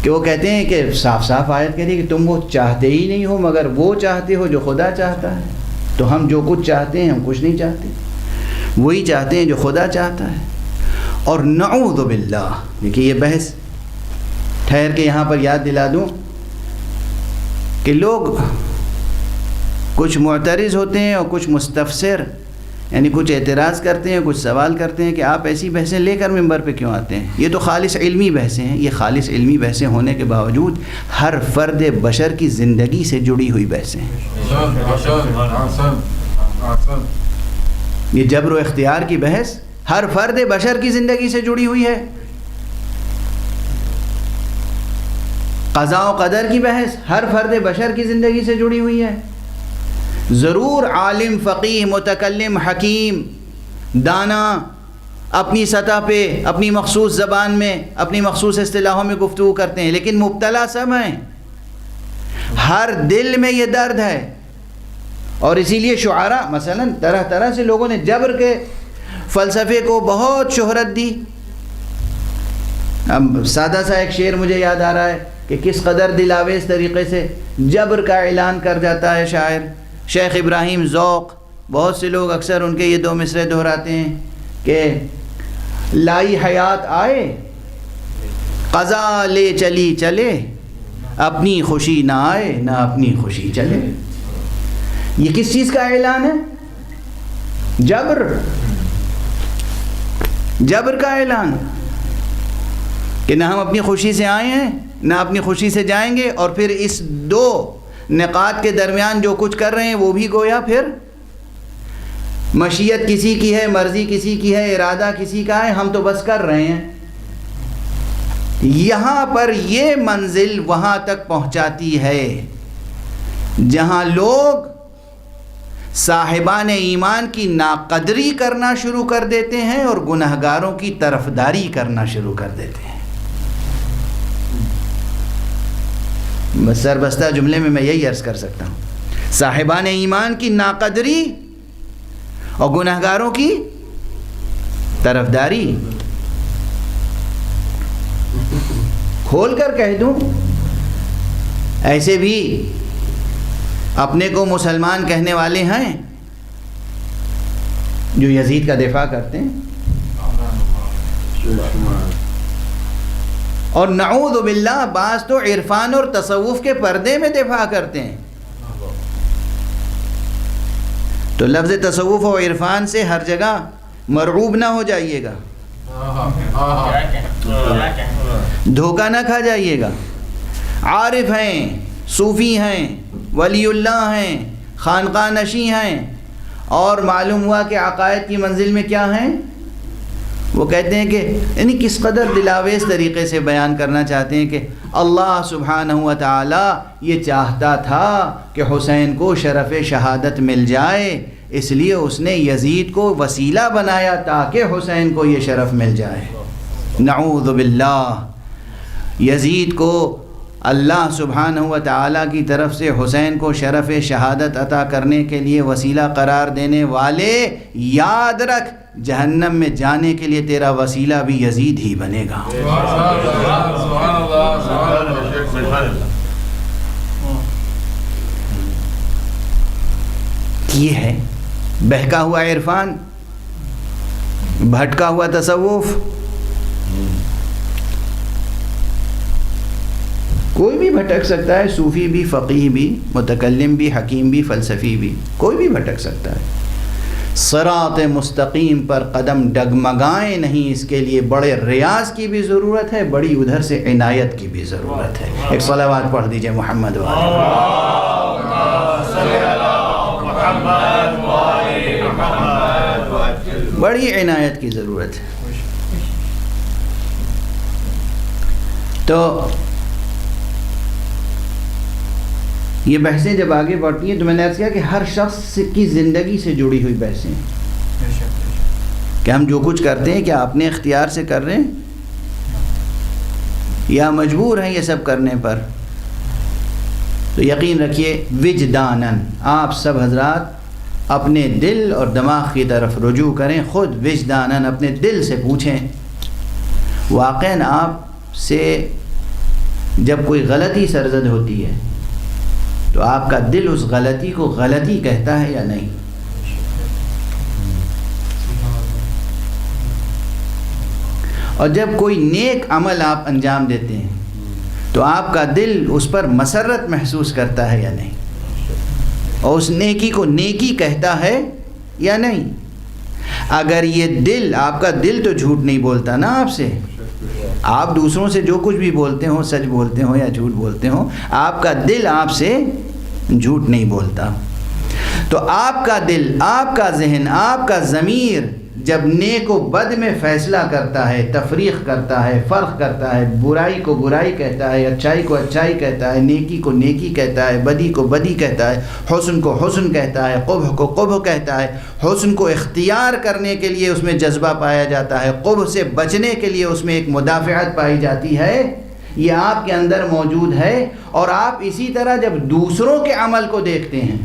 کہ وہ کہتے ہیں کہ صاف صاف آیت کہتی ہے کہ تم وہ چاہتے ہی نہیں ہو مگر وہ چاہتے ہو جو خدا چاہتا ہے. تو ہم جو کچھ چاہتے ہیں ہم کچھ نہیں چاہتے، وہی چاہتے ہیں جو خدا چاہتا ہے. اور نعوذ باللہ، دیکھیے یہ بحث ٹھہر کے یہاں پر یاد دلا دوں کہ لوگ کچھ معترض ہوتے ہیں اور کچھ مستفسر، یعنی کچھ اعتراض کرتے ہیں، کچھ سوال کرتے ہیں کہ آپ ایسی بحثیں لے کر ممبر پہ کیوں آتے ہیں. یہ تو خالص علمی بحثیں ہیں. یہ خالص علمی بحثیں ہونے کے باوجود ہر فرد بشر کی زندگی سے جڑی ہوئی بحثیں ہیں. یہ جبر و اختیار کی بحث ہر فرد بشر کی زندگی سے جڑی ہوئی ہے. قضاء و قدر کی بحث ہر فرد بشر کی زندگی سے جڑی ہوئی ہے. ضرور عالم، فقیہ، متکلم، حکیم، دانا اپنی سطح پہ اپنی مخصوص زبان میں اپنی مخصوص اصطلاحوں میں گفتگو کرتے ہیں، لیکن مبتلا سب ہیں. ہر دل میں یہ درد ہے. اور اسی لیے شعراء مثلا طرح طرح سے لوگوں نے جبر کے فلسفے کو بہت شہرت دی. اب سادہ سا ایک شعر مجھے یاد آ رہا ہے کہ کس قدر دلاویز طریقے سے جبر کا اعلان کر جاتا ہے شاعر شیخ ابراہیم ذوق. بہت سے لوگ اکثر ان کے یہ دو مصرے دہراتے ہیں کہ لائی حیات آئے قضا لے چلی چلے، اپنی خوشی نہ آئے نہ اپنی خوشی چلے. یہ کس چیز کا اعلان ہے؟ جبر کا اعلان کہ نہ ہم اپنی خوشی سے آئے ہیں نہ اپنی خوشی سے جائیں گے. اور پھر اس دو نقاط کے درمیان جو کچھ کر رہے ہیں وہ بھی گویا پھر مشیت کسی کی ہے، مرضی کسی کی ہے، ارادہ کسی کا ہے، ہم تو بس کر رہے ہیں. یہاں پر یہ منزل وہاں تک پہنچاتی ہے جہاں لوگ صاحبان ایمان کی ناقدری کرنا شروع کر دیتے ہیں اور گنہگاروں کی طرفداری کرنا شروع کر دیتے ہیں. بس سربستہ جملے میں یہی عرض کر سکتا ہوں، صاحبان ایمان کی ناقدری اور گنہگاروں کی طرفداری. کھول کر کہہ دوں، ایسے بھی اپنے کو مسلمان کہنے والے ہیں جو یزید کا دفاع کرتے ہیں، اور نعوذ باللہ بعض تو عرفان اور تصوف کے پردے میں دفاع کرتے ہیں. تو لفظ تصوف و عرفان سے ہر جگہ مرعوب نہ ہو جائیے گا، دھوکہ نہ کھا جائیے گا. عارف ہیں، صوفی ہیں، ولی اللہ ہیں، خانقاہ نشیں ہیں، اور معلوم ہوا کہ عقائد کی منزل میں کیا ہیں. وہ کہتے ہیں کہ یعنی کس قدر دلاویز طریقے سے بیان کرنا چاہتے ہیں کہ اللہ سبحانہ و تعالی یہ چاہتا تھا کہ حسین کو شرف شہادت مل جائے، اس لیے اس نے یزید کو وسیلہ بنایا تاکہ حسین کو یہ شرف مل جائے. نعوذ باللہ. یزید کو اللہ سبحانہ و تعالیٰ کی طرف سے حسین کو شرف شہادت عطا کرنے کے لیے وسیلہ قرار دینے والے، یاد رکھ جہنم میں جانے کے لیے تیرا وسیلہ بھی یزید ہی بنے گا. یہ ہے بہکا ہوا عرفان، بھٹکا ہوا تصوف. کوئی بھی بھٹک سکتا ہے، صوفی بھی، فقیہ بھی، متکلم بھی، حکیم بھی، فلسفی بھی، کوئی بھی بھٹک سکتا ہے. صراط مستقیم پر قدم ڈگمگائیں نہیں، اس کے لیے بڑے ریاض کی بھی ضرورت ہے، بڑی ادھر سے عنایت کی بھی ضرورت ہے. ایک صلوات پڑھ دیجئے محمد بڑی عنایت کی ضرورت ہے. تو یہ بحثیں جب آگے بڑھتی ہیں تو میں نے عرض کیا کہ ہر شخص کی زندگی سے جڑی ہوئی بحثیں کہ ہم جو کچھ کرتے ہیں کیا اپنے اختیار سے کر رہے ہیں یا مجبور ہیں یہ سب کرنے پر. تو یقین رکھیے وجداناً آپ سب حضرات اپنے دل اور دماغ کی طرف رجوع کریں، خود وجداناً اپنے دل سے پوچھیں واقعاً آپ سے جب کوئی غلطی سرزد ہوتی ہے تو آپ کا دل اس غلطی کو غلطی کہتا ہے یا نہیں؟ اور جب کوئی نیک عمل آپ انجام دیتے ہیں تو آپ کا دل اس پر مسرت محسوس کرتا ہے یا نہیں؟ اور اس نیکی کو نیکی کہتا ہے یا نہیں؟ اگر یہ دل، آپ کا دل تو جھوٹ نہیں بولتا نا آپ سے، آپ دوسروں سے جو کچھ بھی بولتے ہوں، سچ بولتے ہوں یا جھوٹ بولتے ہوں، آپ کا دل آپ سے جھوٹ نہیں بولتا. تو آپ کا دل، آپ کا ذہن، آپ کا ضمیر جب نیک و بد میں فیصلہ کرتا ہے، تفریق کرتا ہے، فرق کرتا ہے، برائی کو برائی کہتا ہے، اچھائی کو اچھائی کہتا ہے، نیکی کو نیکی کہتا ہے، بدی کو بدی کہتا ہے، حسن کو حسن کہتا ہے، قبح کو قبح کہتا ہے. حسن کو اختیار کرنے کے لیے اس میں جذبہ پایا جاتا ہے، قبح سے بچنے کے لیے اس میں ایک مدافعت پائی جاتی ہے. یہ آپ کے اندر موجود ہے. اور آپ اسی طرح جب دوسروں کے عمل کو دیکھتے ہیں،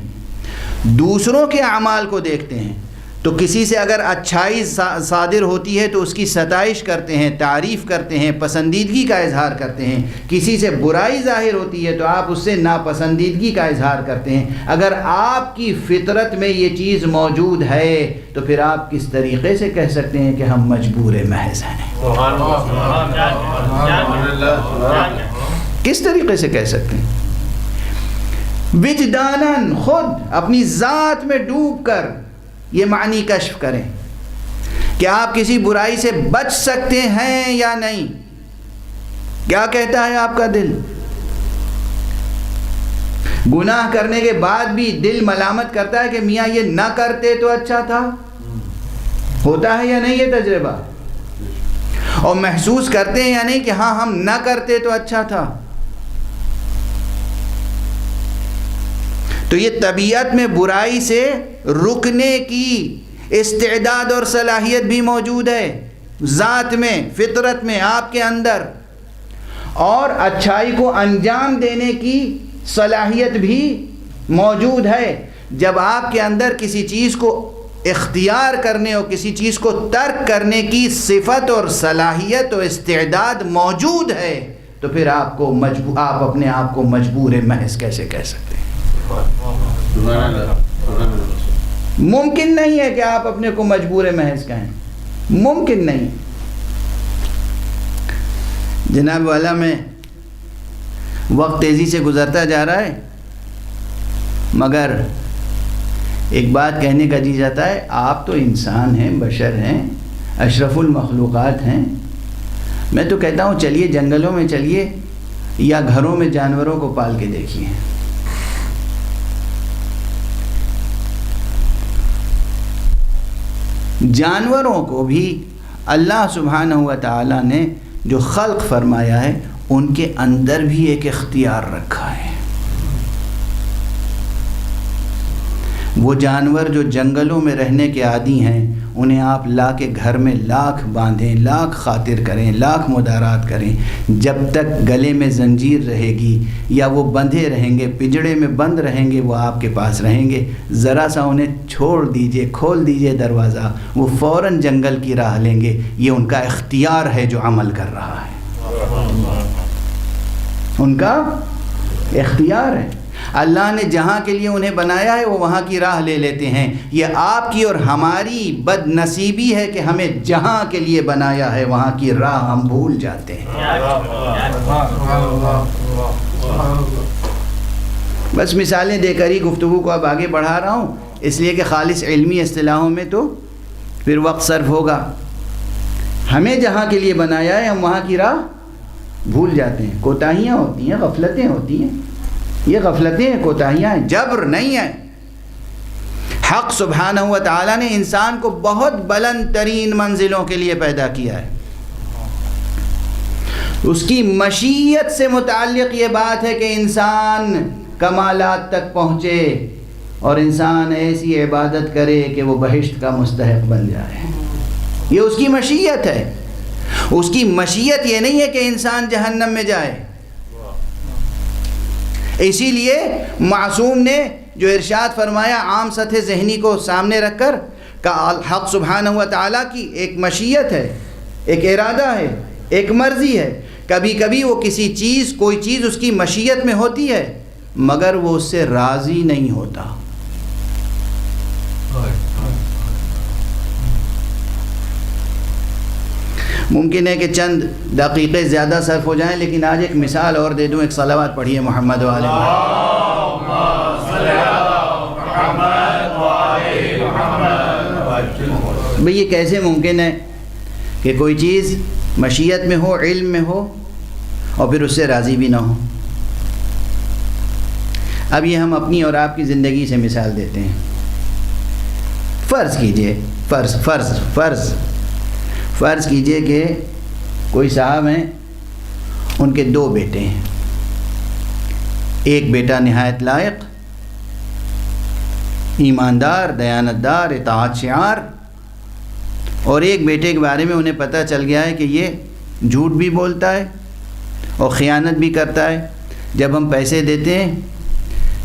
دوسروں کے اعمال کو دیکھتے ہیں، تو کسی سے اگر اچھائی صادر ہوتی ہے تو اس کی ستائش کرتے ہیں، تعریف کرتے ہیں، پسندیدگی کا اظہار کرتے ہیں. کسی سے برائی ظاہر ہوتی ہے تو آپ اس سے ناپسندیدگی کا اظہار کرتے ہیں. اگر آپ کی فطرت میں یہ چیز موجود ہے تو پھر آپ کس طریقے سے کہہ سکتے ہیں کہ ہم مجبور محض ہیں؟ کس طریقے سے کہہ سکتے ہیں؟ وجداناً خود اپنی ذات میں ڈوب کر یہ معنی کشف کریں کہ آپ کسی برائی سے بچ سکتے ہیں یا نہیں. کیا کہتا ہے آپ کا دل؟ گناہ کرنے کے بعد بھی دل ملامت کرتا ہے کہ میاں یہ نہ کرتے تو اچھا تھا. ہوتا ہے یا نہیں یہ تجربہ؟ اور محسوس کرتے ہیں یا نہیں کہ ہاں ہم نہ کرتے تو اچھا تھا؟ تو یہ طبیعت میں برائی سے رکنے کی استعداد اور صلاحیت بھی موجود ہے، ذات میں، فطرت میں، آپ کے اندر. اور اچھائی کو انجام دینے کی صلاحیت بھی موجود ہے. جب آپ کے اندر کسی چیز کو اختیار کرنے اور کسی چیز کو ترک کرنے کی صفت اور صلاحیت اور استعداد موجود ہے تو پھر آپ اپنے آپ کو مجبور محض کیسے کہہ سکتے ہیں؟ ممکن نہیں ہے کہ آپ اپنے کو مجبور محض کہیں، ممکن نہیں. جناب والا میں وقت تیزی سے گزرتا جا رہا ہے، مگر ایک بات کہنے کا جی جاتا ہے، آپ تو انسان ہیں، بشر ہیں، اشرف المخلوقات ہیں. میں تو کہتا ہوں چلیے جنگلوں میں چلیے یا گھروں میں جانوروں کو پال کے دیکھیے. جانوروں کو بھی اللہ سبحانہ و تعالیٰ نے جو خلق فرمایا ہے ان کے اندر بھی ایک اختیار رکھا ہے. وہ جانور جو جنگلوں میں رہنے کے عادی ہیں انہیں آپ لا کے گھر میں لاکھ باندھیں، لاکھ خاطر کریں، لاکھ مدارات کریں، جب تک گلے میں زنجیر رہے گی یا وہ بندھے رہیں گے، پنجڑے میں بند رہیں گے، وہ آپ کے پاس رہیں گے. ذرا سا انہیں چھوڑ دیجئے، کھول دیجئے دروازہ، وہ فوراً جنگل کی راہ لیں گے. یہ ان کا اختیار ہے جو عمل کر رہا ہے، ان کا اختیار ہے. اللہ نے جہاں کے لیے انہیں بنایا ہے وہ وہاں کی راہ لے لیتے ہیں. یہ آپ کی اور ہماری بد نصیبی ہے کہ ہمیں جہاں کے لیے بنایا ہے وہاں کی راہ ہم بھول جاتے ہیں. بس مثالیں دے کر ہی گفتگو کو اب آگے بڑھا رہا ہوں، اس لیے کہ خالص علمی اصطلاحوں میں تو پھر وقت صرف ہوگا. ہمیں جہاں کے لیے بنایا ہے ہم وہاں کی راہ بھول جاتے ہیں. کوتاہیاں ہوتی ہیں، غفلتیں ہوتی ہیں. یہ غفلتیں ہیں، کوتاہیاں ہیں، جبر نہیں ہے. حق سبحانہ و تعالیٰ نے انسان کو بہت بلند ترین منزلوں کے لیے پیدا کیا ہے. اس کی مشیت سے متعلق یہ بات ہے کہ انسان کمالات تک پہنچے اور انسان ایسی عبادت کرے کہ وہ بہشت کا مستحق بن جائے. یہ اس کی مشیت ہے. اس کی مشیت یہ نہیں ہے کہ انسان جہنم میں جائے. اسی لیے معصوم نے جو ارشاد فرمایا عام سطح ذہنی کو سامنے رکھ کر کہ حق سبحانہ و تعالیٰ کی ایک مشیت ہے، ایک ارادہ ہے، ایک مرضی ہے. کبھی کبھی وہ کسی چیز، کوئی چیز اس کی مشیت میں ہوتی ہے مگر وہ اس سے راضی نہیں ہوتا. ممکن ہے کہ چند دقیقے زیادہ صرف ہو جائیں، لیکن آج ایک مثال اور دے دوں. ایک صلوات پڑھیے محمد و آل بھئی. یہ کیسے ممکن ہے کہ کوئی چیز مشیت میں ہو، علم میں ہو، اور پھر اس سے راضی بھی نہ ہو؟ اب یہ ہم اپنی اور آپ کی زندگی سے مثال دیتے ہیں. فرض کیجئے، فرض کیجئے کہ کوئی صاحب ہیں، ان کے 2 بیٹے ہیں. ایک بیٹا نہایت لائق، ایماندار، دیانتدار، اطاعت شعار، اور ایک بیٹے کے بارے میں انہیں پتہ چل گیا ہے کہ یہ جھوٹ بھی بولتا ہے اور خیانت بھی کرتا ہے. جب ہم پیسے دیتے ہیں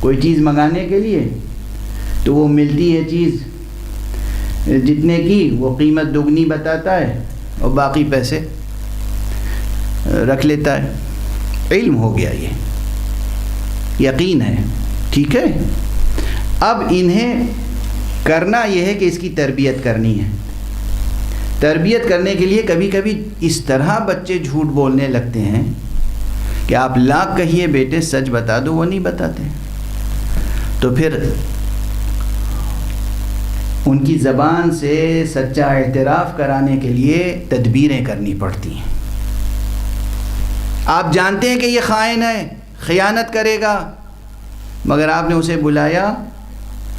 کوئی چیز منگانے کے لیے تو وہ ملتی ہے چیز جتنے کی، وہ قیمت دگنی بتاتا ہے اور باقی پیسے رکھ لیتا ہے. علم ہو گیا، یہ یقین ہے. ٹھیک ہے، اب انہیں کرنا یہ ہے کہ اس کی تربیت کرنی ہے. تربیت کرنے کے لیے کبھی کبھی اس طرح بچے جھوٹ بولنے لگتے ہیں کہ آپ لاکھ کہیے بیٹے سچ بتا دو، وہ نہیں بتاتے. تو پھر ان کی زبان سے سچا اعتراف کرانے کے لیے تدبیریں کرنی پڑتی ہیں. آپ جانتے ہیں کہ یہ خائن ہے، خیانت کرے گا، مگر آپ نے اسے بلایا.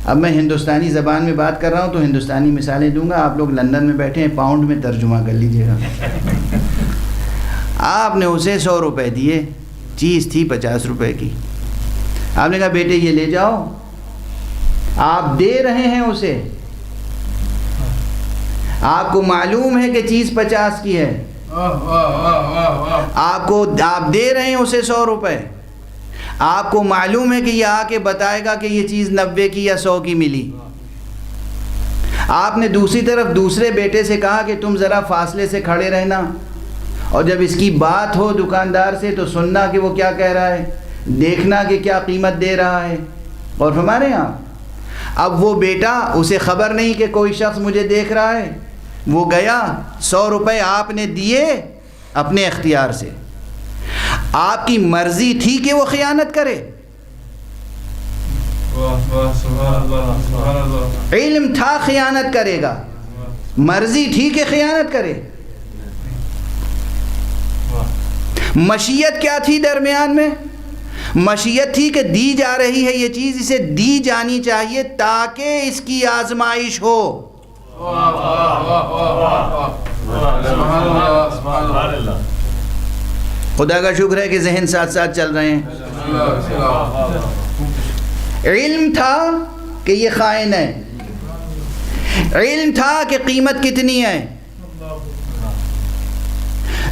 اب میں ہندوستانی زبان میں بات کر رہا ہوں تو ہندوستانی مثالیں دوں گا. آپ لوگ لندن میں بیٹھے ہیں، پاؤنڈ میں ترجمہ کر لیجئے گا. آپ نے اسے 100 روپے دیے، چیز تھی 50 روپے کی. آپ نے کہا بیٹے یہ لے جاؤ. آپ دے رہے ہیں اسے، آپ کو معلوم ہے کہ چیز 50 کی ہے، آپ دے رہے ہیں اسے 100 روپے. آپ کو معلوم ہے کہ یہ آ کے بتائے گا کہ یہ چیز 90 کی یا 100 کی ملی. آپ نے دوسری طرف دوسرے بیٹے سے کہا کہ تم ذرا فاصلے سے کھڑے رہنا، اور جب اس کی بات ہو دکاندار سے تو سننا کہ وہ کیا کہہ رہا ہے، دیکھنا کہ کیا قیمت دے رہا ہے. اور ہمارے یہاں اب وہ بیٹا، اسے خبر نہیں کہ کوئی شخص مجھے دیکھ رہا ہے، وہ گیا 100 روپے آپ نے دیے اپنے اختیار سے. آپ کی مرضی تھی کہ وہ خیانت کرے، علم تھا خیانت کرے گا، مرضی تھی کہ خیانت کرے. مشیت کیا تھی درمیان میں؟ مشیت تھی کہ دی جا رہی ہے یہ چیز، اسے دی جانی چاہیے تاکہ اس کی آزمائش ہو. خدا کا شکر ہے کہ ذہن ساتھ ساتھ چل رہے ہیں. علم تھا کہ یہ خائن ہے، علم تھا کہ قیمت کتنی ہے،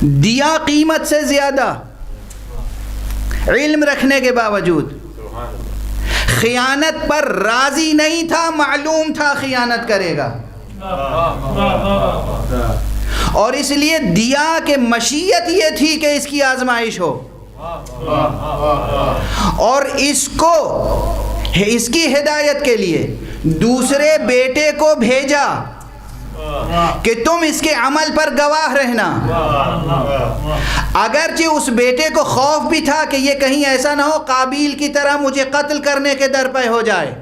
دیا قیمت سے زیادہ، علم رکھنے کے باوجود خیانت پر راضی نہیں تھا، معلوم تھا خیانت کرے گا، اور اس لیے دیا کہ مشیت یہ تھی کہ اس کی آزمائش ہو، اور اس کو اس کی ہدایت کے لیے دوسرے بیٹے کو بھیجا کہ تم اس کے عمل پر گواہ رہنا. اگرچہ اس بیٹے کو خوف بھی تھا کہ یہ کہیں ایسا نہ ہو قابیل کی طرح مجھے قتل کرنے کے در پہ ہو جائے.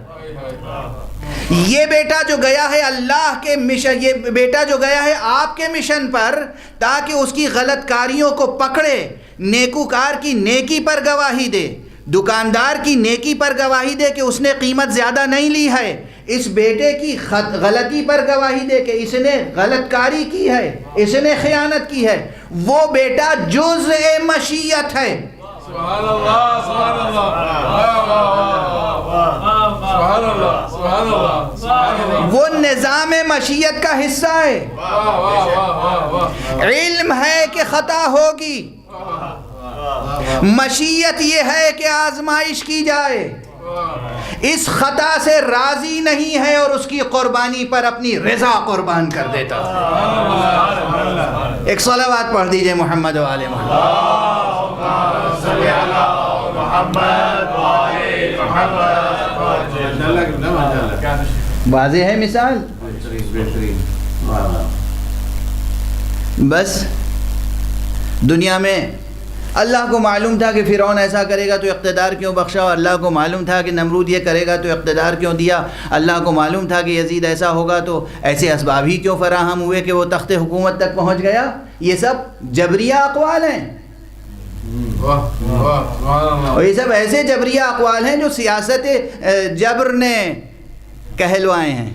یہ بیٹا جو گیا ہے اللہ کے مشن، یہ بیٹا جو گیا ہے آپ کے مشن پر تاکہ اس کی غلط کاریوں کو پکڑے، نیکوکار کی نیکی پر گواہی دے، دکاندار کی نیکی پر گواہی دے کہ اس نے قیمت زیادہ نہیں لی ہے، اس بیٹے کی غلطی پر گواہی دے کہ اس نے غلط کاری کی ہے، اس نے خیانت کی ہے. وہ بیٹا جزء مشیت ہے. سبحان اللہ، سبحان اللہ، سبحان اللہ. وہ نظام مشیت کا حصہ ہے. علم ہے کہ خطا ہوگی، مشیت یہ ہے کہ آزمائش کی جائے، اس خطا سے راضی نہیں ہے اور اس کی قربانی پر اپنی رضا قربان کر دیتا ہے۔ ایک صلوات پڑھ دیجئے محمد و آل محمد۔ صلی علی محمد و آل محمد۔ واضح ہے مثال؟ بس دنیا میں اللہ کو معلوم تھا کہ فرعون ایسا کرے گا تو اقتدار کیوں بخشا، اور اللہ کو معلوم تھا کہ نمرود یہ کرے گا تو اقتدار کیوں دیا، اللہ کو معلوم تھا کہ یزید ایسا ہوگا تو ایسے اسباب ہی کیوں فراہم ہوئے کہ وہ تخت حکومت تک پہنچ گیا۔ یہ سب جبریہ اقوال ہیں، اور یہ سب ایسے جبریہ اقوال ہیں جو سیاست جبر نے کہلوائے ہیں۔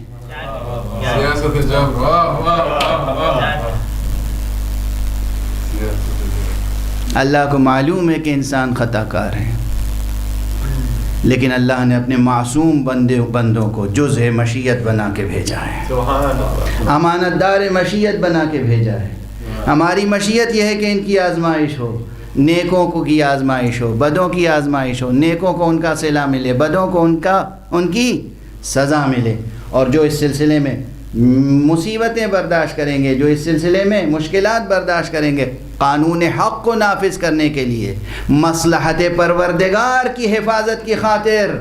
سیاست جبر، واہ واہ واہ۔ اللہ کو معلوم ہے کہ انسان خطا کار ہے، لیکن اللہ نے اپنے معصوم بندوں کو جزء مشیت بنا کے بھیجا ہے، امانت دار مشیت بنا کے بھیجا ہے۔ ہماری مشیت یہ ہے کہ ان کی آزمائش ہو، نیکوں کو کی آزمائش ہو، بدوں کی آزمائش ہو، نیکوں کو ان کا صلہ ملے، بدوں کو ان کی سزا ملے، اور جو اس سلسلے میں مصیبتیں برداشت کریں گے، جو اس سلسلے میں مشکلات برداشت کریں گے، قانون حق کو نافذ کرنے کے لیے، مصلحت پروردگار کی حفاظت کی خاطر،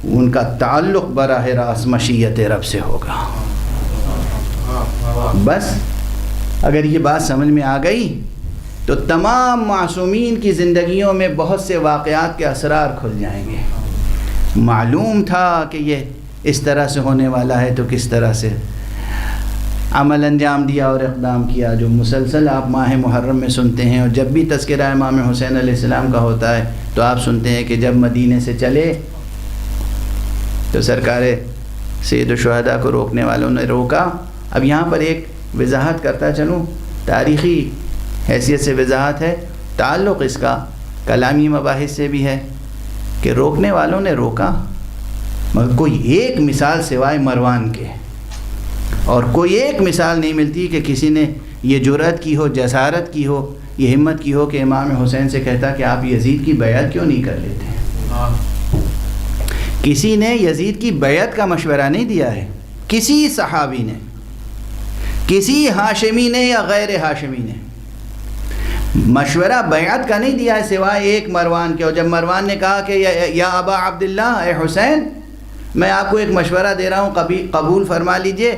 ان کا تعلق براہ راست مشیت رب سے ہوگا۔ بس اگر یہ بات سمجھ میں آ گئی تو تمام معصومین کی زندگیوں میں بہت سے واقعات کے اسرار کھل جائیں گے۔ معلوم تھا کہ یہ اس طرح سے ہونے والا ہے تو کس طرح سے عمل انجام دیا اور اقدام کیا، جو مسلسل آپ ماہ محرم میں سنتے ہیں، اور جب بھی تذکرہ امام حسین علیہ السلام کا ہوتا ہے تو آپ سنتے ہیں کہ جب مدینے سے چلے تو سرکار سید الشہداء کو روکنے والوں نے روکا۔ اب یہاں پر ایک وضاحت کرتا چلوں، تاریخی حیثیت سے وضاحت ہے، تعلق اس کا کلامی مباحث سے بھی ہے کہ روکنے والوں نے روکا، مگر کوئی ایک مثال سوائے مروان کے اور کوئی ایک مثال نہیں ملتی کہ کسی نے یہ جرأت کی ہو، جسارت کی ہو، یہ ہمت کی ہو کہ امام حسین سے کہتا کہ آپ یزید کی بیعت کیوں نہیں کر لیتے۔ کسی نے یزید کی بیعت کا مشورہ نہیں دیا ہے، کسی صحابی نے، کسی ہاشمی نے یا غیر ہاشمی نے مشورہ بیعت کا نہیں دیا ہے سوائے ایک مروان کے۔ اور جب مروان نے کہا کہ یا ابا عبداللہ، اے حسین، میں آپ کو ایک مشورہ دے رہا ہوں، قبول فرما لیجئے،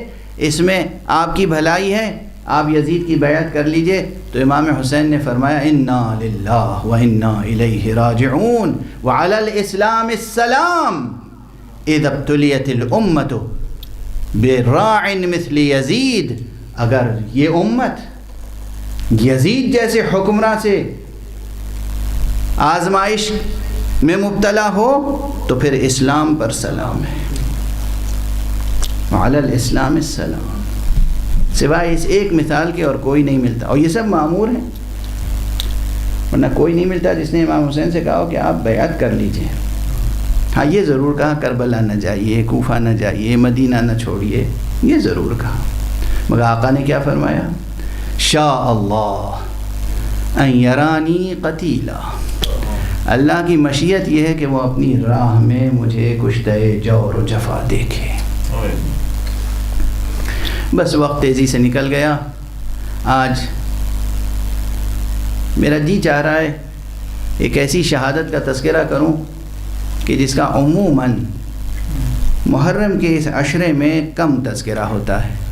اس میں آپ کی بھلائی ہے، آپ یزید کی بیعت کر لیجئے۔ تو امام حسین نے فرمایا انا للہ و انا الیہ راجعون وعلی الاسلام السلام اذا ابتلیت الامت براع مثل یزید۔ اگر یہ امت یزید جیسے حکمراں سے آزمائش میں مبتلا ہو تو پھر اسلام پر سلام ہے، علی الاسلام السلام، سوائے اس ایک مثال کے اور کوئی نہیں ملتا۔ اور یہ سب معمور ہیں، ورنہ کوئی نہیں ملتا جس نے امام حسین سے کہا کہ آپ بیعت کر لیجئے۔ ہاں یہ ضرور کہا کربلا نہ جائیے، کوفہ نہ جائیے، مدینہ نہ چھوڑیے، یہ ضرور کہا، مگر آقا نے کیا فرمایا؟ شاء اللہ ان یرانی قتیلا، اللہ کی مشیت یہ ہے کہ وہ اپنی راہ میں مجھے کشتہ جور و جفا دیکھے۔ بس وقت تیزی سے نکل گیا۔ آج میرا جی چاہ رہا ہے ایک ایسی شہادت کا تذکرہ کروں کہ جس کا عموماً محرم کے اس عشرے میں کم تذکرہ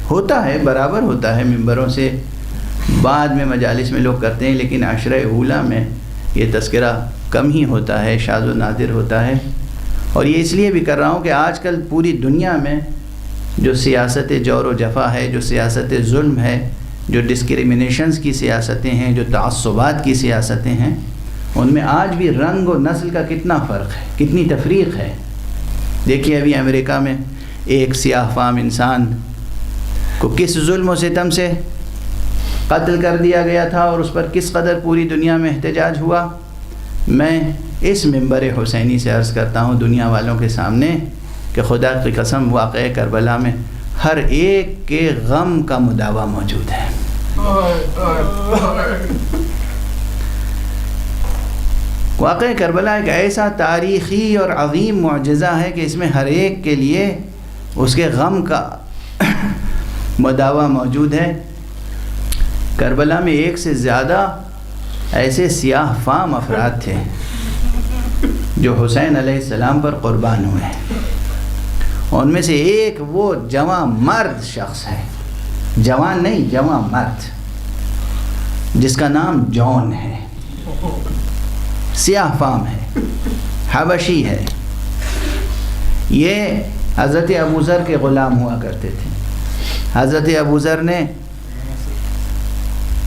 ہوتا ہے برابر ہوتا ہے، ممبروں سے بعد میں مجالس میں لوگ کرتے ہیں، لیکن عشرہ اولیٰ میں یہ تذکرہ کم ہی ہوتا ہے، شاذ و نادر ہوتا ہے۔ اور یہ اس لیے بھی کر رہا ہوں کہ آج کل پوری دنیا میں جو سیاست جور و جفا ہے، جو سیاست ظلم ہے، جو ڈسکریمنیشنز کی سیاستیں ہیں، جو تعصبات کی سیاستیں ہیں، ان میں آج بھی رنگ و نسل کا کتنا فرق ہے، کتنی تفریق ہے۔ دیکھیے ابھی امریکہ میں ایک سیاہ فام انسان کو کس ظلم و ستم سے قتل کر دیا گیا تھا اور اس پر کس قدر پوری دنیا میں احتجاج ہوا۔ میں اس ممبر حسینی سے عرض کرتا ہوں دنیا والوں کے سامنے کہ خدا کی قسم واقعہ کربلا میں ہر ایک کے غم کا مداوع موجود ہے۔ واقعہ کربلا ایک ایسا تاریخی اور عظیم معجزہ ہے کہ اس میں ہر ایک کے لیے اس کے غم کا مداوع موجود ہے۔ کربلا میں 1 سے زیادہ ایسے سیاہ فام افراد تھے جو حسین علیہ السلام پر قربان ہوئے، ان میں سے ایک وہ جوان مرد شخص ہے، جوان نہیں جوان مرد، جس کا نام جون ہے، سیاہ فام ہے، حبشی ہے۔ یہ حضرت ابوذر کے غلام ہوا کرتے تھے۔ حضرت ابوذر نے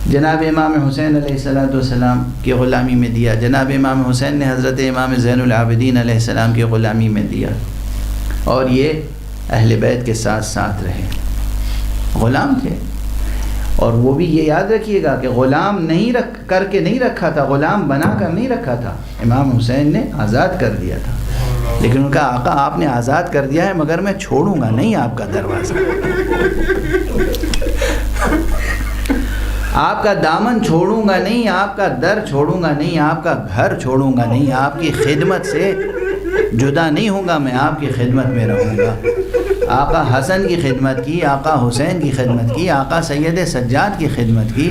جناب امام حسین علیہ السلام کی غلامی میں دیا، جناب امام حسین نے حضرت امام زین العابدین علیہ السلام کی غلامی میں دیا، اور یہ اہل بیت کے ساتھ ساتھ رہے، غلام تھے۔ اور وہ بھی یہ یاد رکھیے گا کہ غلام نہیں کر کے نہیں رکھا تھا، غلام بنا کر نہیں رکھا تھا، امام حسین نے آزاد کر دیا تھا، لیکن ان کا آقا آپ نے آزاد کر دیا ہے مگر میں چھوڑوں گا نہیں آپ کا دروازہ، آپ کا دامن چھوڑوں گا نہیں، آپ کا در چھوڑوں گا نہیں، آپ کا گھر چھوڑوں گا نہیں، آپ کی خدمت سے جدا نہیں ہوں گا، میں آپ کی خدمت میں رہوں گا۔ آقا حسن کی خدمت کی، آقا حسین کی خدمت کی، آقا سید سجاد کی خدمت کی،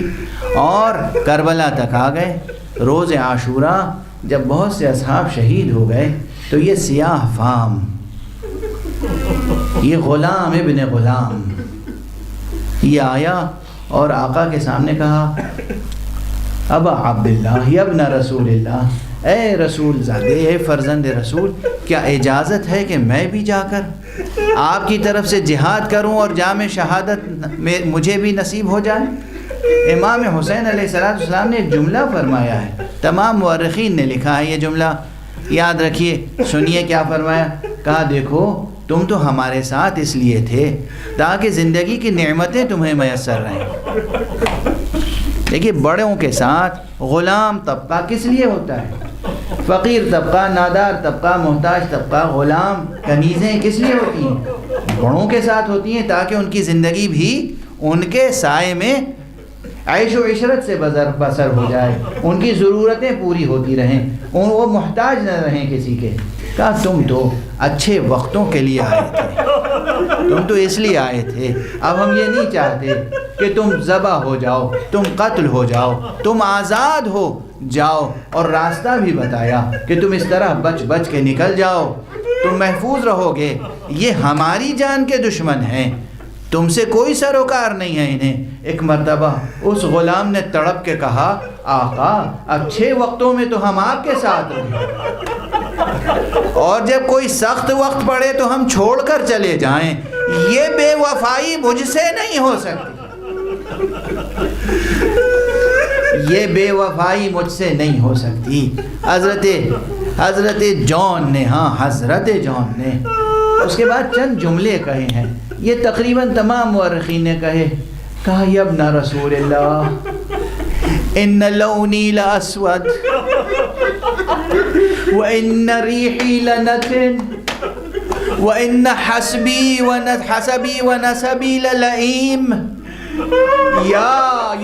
اور کربلا تک آ گئے۔ روز عاشوراء جب بہت سے اصحاب شہید ہو گئے تو یہ سیاہ فام، یہ غلام ابن غلام، یہ آیا اور آقا کے سامنے کہا، ابا عبداللہ یا ابن رسول اللہ، اے رسول زادے، اے فرزند رسول، کیا اجازت ہے کہ میں بھی جا کر آپ کی طرف سے جہاد کروں اور جام شہادت میں مجھے بھی نصیب ہو جائے؟ امام حسین علیہ السلام نے ایک جملہ فرمایا ہے، تمام مورخین نے لکھا ہے یہ جملہ، یاد رکھیے، سنیے کیا فرمایا۔ کہا دیکھو تم تو ہمارے ساتھ اس لیے تھے تاکہ زندگی کی نعمتیں تمہیں میسر رہیں۔ دیکھیے بڑوں کے ساتھ غلام طبقہ کس لیے ہوتا ہے؟ فقیر طبقہ، نادار طبقہ، محتاج طبقہ، غلام، کنیزیں کس لیے ہوتی ہیں؟ بڑوں کے ساتھ ہوتی ہیں تاکہ ان کی زندگی بھی ان کے سائے میں عیش و عشرت سے بسر ہو جائے، ان کی ضرورتیں پوری ہوتی رہیں، وہ محتاج نہ رہیں کسی کے۔ کہا تم تو اچھے وقتوں کے لیے آئے تھے، تم تو اس لیے آئے تھے، اب ہم یہ نہیں چاہتے کہ تم ذبح ہو جاؤ، تم قتل ہو جاؤ، تم آزاد ہو جاؤ، اور راستہ بھی بتایا کہ تم اس طرح بچ کے نکل جاؤ، تم محفوظ رہو گے، یہ ہماری جان کے دشمن ہیں، تم سے کوئی سروکار نہیں ہے انہیں۔ ایک مرتبہ اس غلام نے تڑپ کے کہا، آقا اچھے وقتوں میں تو ہم آپ کے ساتھ رہے، اور جب کوئی سخت وقت پڑے تو ہم چھوڑ کر چلے جائیں، یہ بے وفائی مجھ سے نہیں ہو سکتی، یہ بے وفائی مجھ سے نہیں ہو سکتی۔ حضرت جون نے، حضرت جون نے اس کے بعد چند جملے کہے ہیں، یہ تقریباً تمام مورخین نے کہا یا ابن رسول اللہ ان لونی لاسود وان ریحی لنتن وان حسبی ونسبی للئیم یا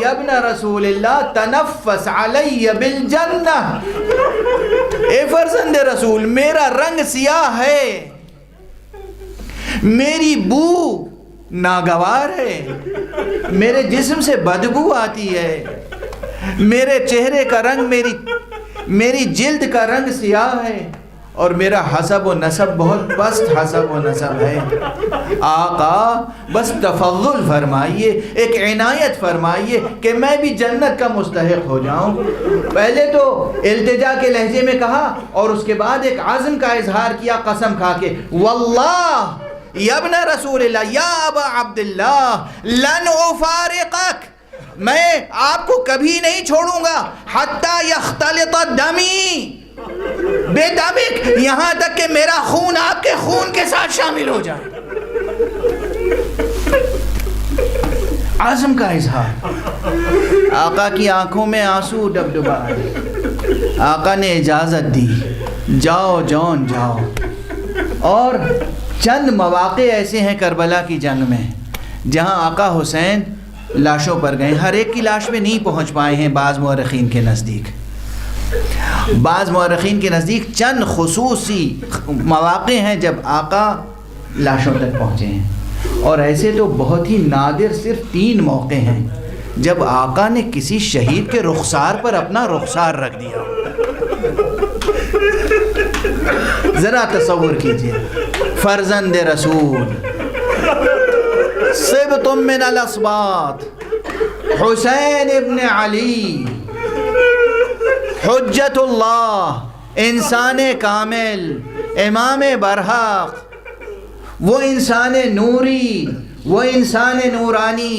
ابن رسول اللہ تنفس علی بالجنہ، اے فرزند رسول میرا رنگ سیاہ ہے، میری بو ناگوار ہے، میرے جسم سے بدبو آتی ہے، میرے چہرے کا رنگ، میری جلد کا رنگ سیاہ ہے، اور میرا حسب و نسب بہت پست حسب و نسب ہے۔ آقا بس تفضل فرمائیے، ایک عنایت فرمائیے کہ میں بھی جنت کا مستحق ہو جاؤں۔ پہلے تو التجا کے لہجے میں کہا، اور اس کے بعد ایک عزم کا اظہار کیا قسم کھا کے، واللہ یا ابن رسول اللہ یا ابا عبداللہ لن افارقک، میں آپ کو کبھی نہیں چھوڑوں گا، حتی یختلط دمی بے دمک، یہاں تک کہ میرا خون آپ کے خون کے ساتھ شامل ہو جائے۔ عزم کا اظہار، آقا کی آنکھوں میں آنسو ڈبڈبا، آقا نے اجازت دی، جاؤ جون جاؤ۔ اور چند مواقع ایسے ہیں کربلا کی جنگ میں جہاں آقا حسین لاشوں پر گئے، ہر ایک کی لاش پہ نہیں پہنچ پائے ہیں بعض مورخین کے نزدیک۔ بعض مورخین کے نزدیک چند خصوصی مواقع ہیں جب آقا لاشوں تک پہنچے ہیں، اور ایسے تو بہت ہی نادر صرف 3 موقع ہیں جب آقا نے کسی شہید کے رخسار پر اپنا رخسار رکھ دیا۔ ذرا تصور کیجئے، فرزند رسول، صبت من الاسباط، حسین ابن علی، حجت اللہ، انسان کامل، امام برحق، وہ انسان نوری، وہ انسان نورانی،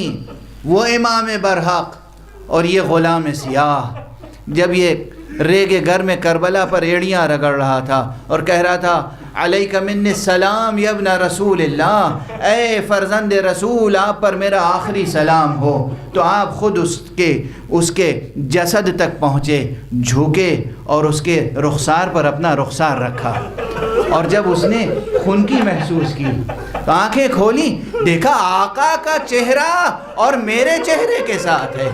وہ امام برحق، اور یہ غلام سیاہ جب یہ ریگ گر میں کربلا پر ایڑیاں رگڑ رہا تھا اور کہہ رہا تھا علیک من السلام یا ابن رسول اللہ، اے فرزند رسول آپ پر میرا آخری سلام ہو، تو آپ خود اس کے جسد تک پہنچے، جھکے اور اس کے رخسار پر اپنا رخسار رکھا، اور جب اس نے خنکی محسوس کی تو آنکھیں کھولی، دیکھا آقا کا چہرہ اور میرے چہرے کے ساتھ ہے۔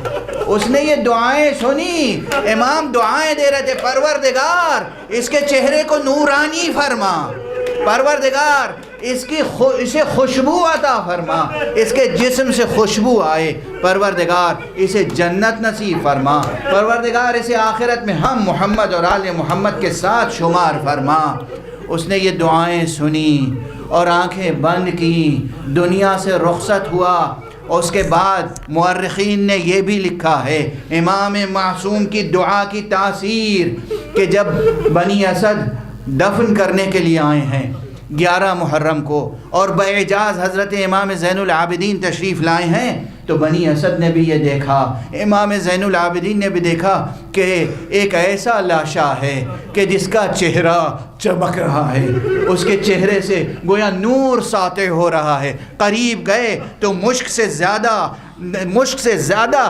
اس نے یہ دعائیں سنی، امام دعائیں دے رہے تھے، پروردگار اس کے چہرے کو نورانی فرما، پروردگار اسے خوشبو عطا فرما، اس کے جسم سے خوشبو آئے، پروردگار اسے جنت نصیب فرما، پروردگار اسے آخرت میں ہم محمد اور آل محمد کے ساتھ شمار فرما۔ اس نے یہ دعائیں سنی اور آنکھیں بند کی، دنیا سے رخصت ہوا۔ اس کے بعد مورخین نے یہ بھی لکھا ہے امام معصوم کی دعا کی تاثیر کہ جب بنی اسد دفن کرنے کے لیے آئے ہیں 11 محرم کو اور باعجاز حضرت امام زین العابدین تشریف لائے ہیں، تو بنی اسد نے بھی یہ دیکھا، امام زین العابدین نے بھی دیکھا کہ ایک ایسا لاشا ہے کہ جس کا چہرہ چمک رہا ہے، اس کے چہرے سے گویا نور ساطع ہو رہا ہے۔ قریب گئے تو مشک سے زیادہ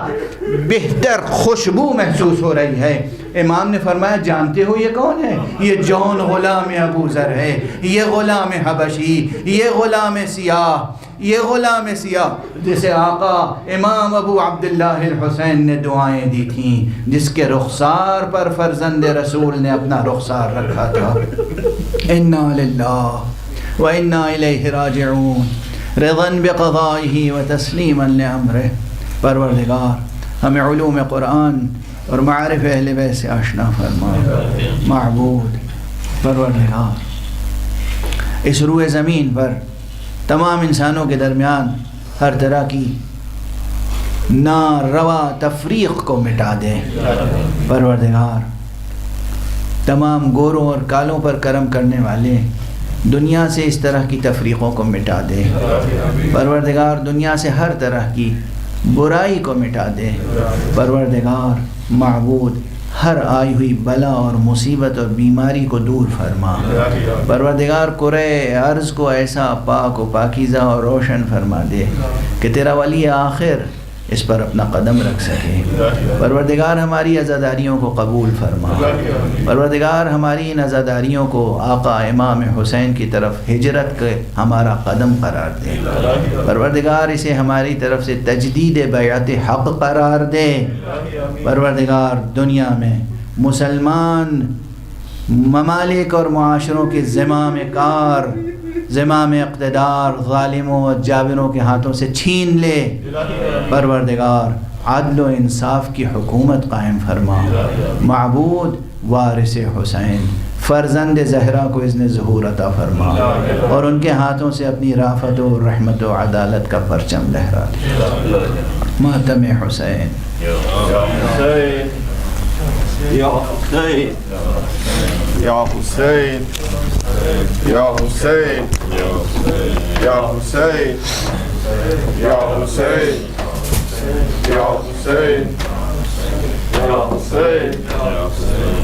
بہتر خوشبو محسوس ہو رہی ہے۔ امام نے فرمایا جانتے ہو یہ کون ہے؟ یہ جون غلام ابو ذر ہے، یہ غلام حبشی، یہ غلام سیاہ جسے آقا امام ابو عبداللہ الحسین نے دعائیں دی تھیں، جس کے رخسار پر فرزند رسول نے اپنا رخسار رکھا تھا۔ انا للہ و انا الیہ راجعون، رضا بقضائہ و تسلیما لامرہ۔ پروردگار ہمیں علوم قرآن اور معارف اہل بیت سے آشنا فرما۔ معبود پروردگار اس روئے زمین پر تمام انسانوں کے درمیان ہر طرح کی ناروا تفریق کو مٹا دے۔ پروردگار تمام گوروں اور کالوں پر کرم کرنے والے دنیا سے اس طرح کی تفریقوں کو مٹا دے۔ پروردگار دنیا سے ہر طرح کی برائی کو مٹا دے۔ پروردگار معبود ہر آئی ہوئی بلا اور مصیبت اور بیماری کو دور فرما۔ پروردگار کرے ارض کو ایسا پاک و پاکیزہ اور روشن فرما دے کہ تیرا ولی آخر اس پر اپنا قدم رکھ سکے۔ پروردگار ہماری عزاداریوں کو قبول فرما۔ پروردگار ہماری ان عزاداریوں کو آقا امام حسین کی طرف ہجرت کے ہمارا قدم قرار دے۔ پروردگار اسے ہماری طرف سے تجدید بیعت حق قرار دے۔ پروردگار دنیا میں مسلمان ممالک اور معاشروں کے زمام اقتدار ظالموں اور جابروں کے ہاتھوں سے چھین لے۔ پروردگار عدل و انصاف کی حکومت قائم فرما۔ معبود وارث حسین فرزند زہرا کو اذن ظہور عطا فرما اور ان کے ہاتھوں سے اپنی رافت و رحمت و عدالت کا پرچم لہرا دے۔ ماتم حسین یا حسین یا حسین یا حسین یا حسین یا حسین یا حسین یا حسین یا حسین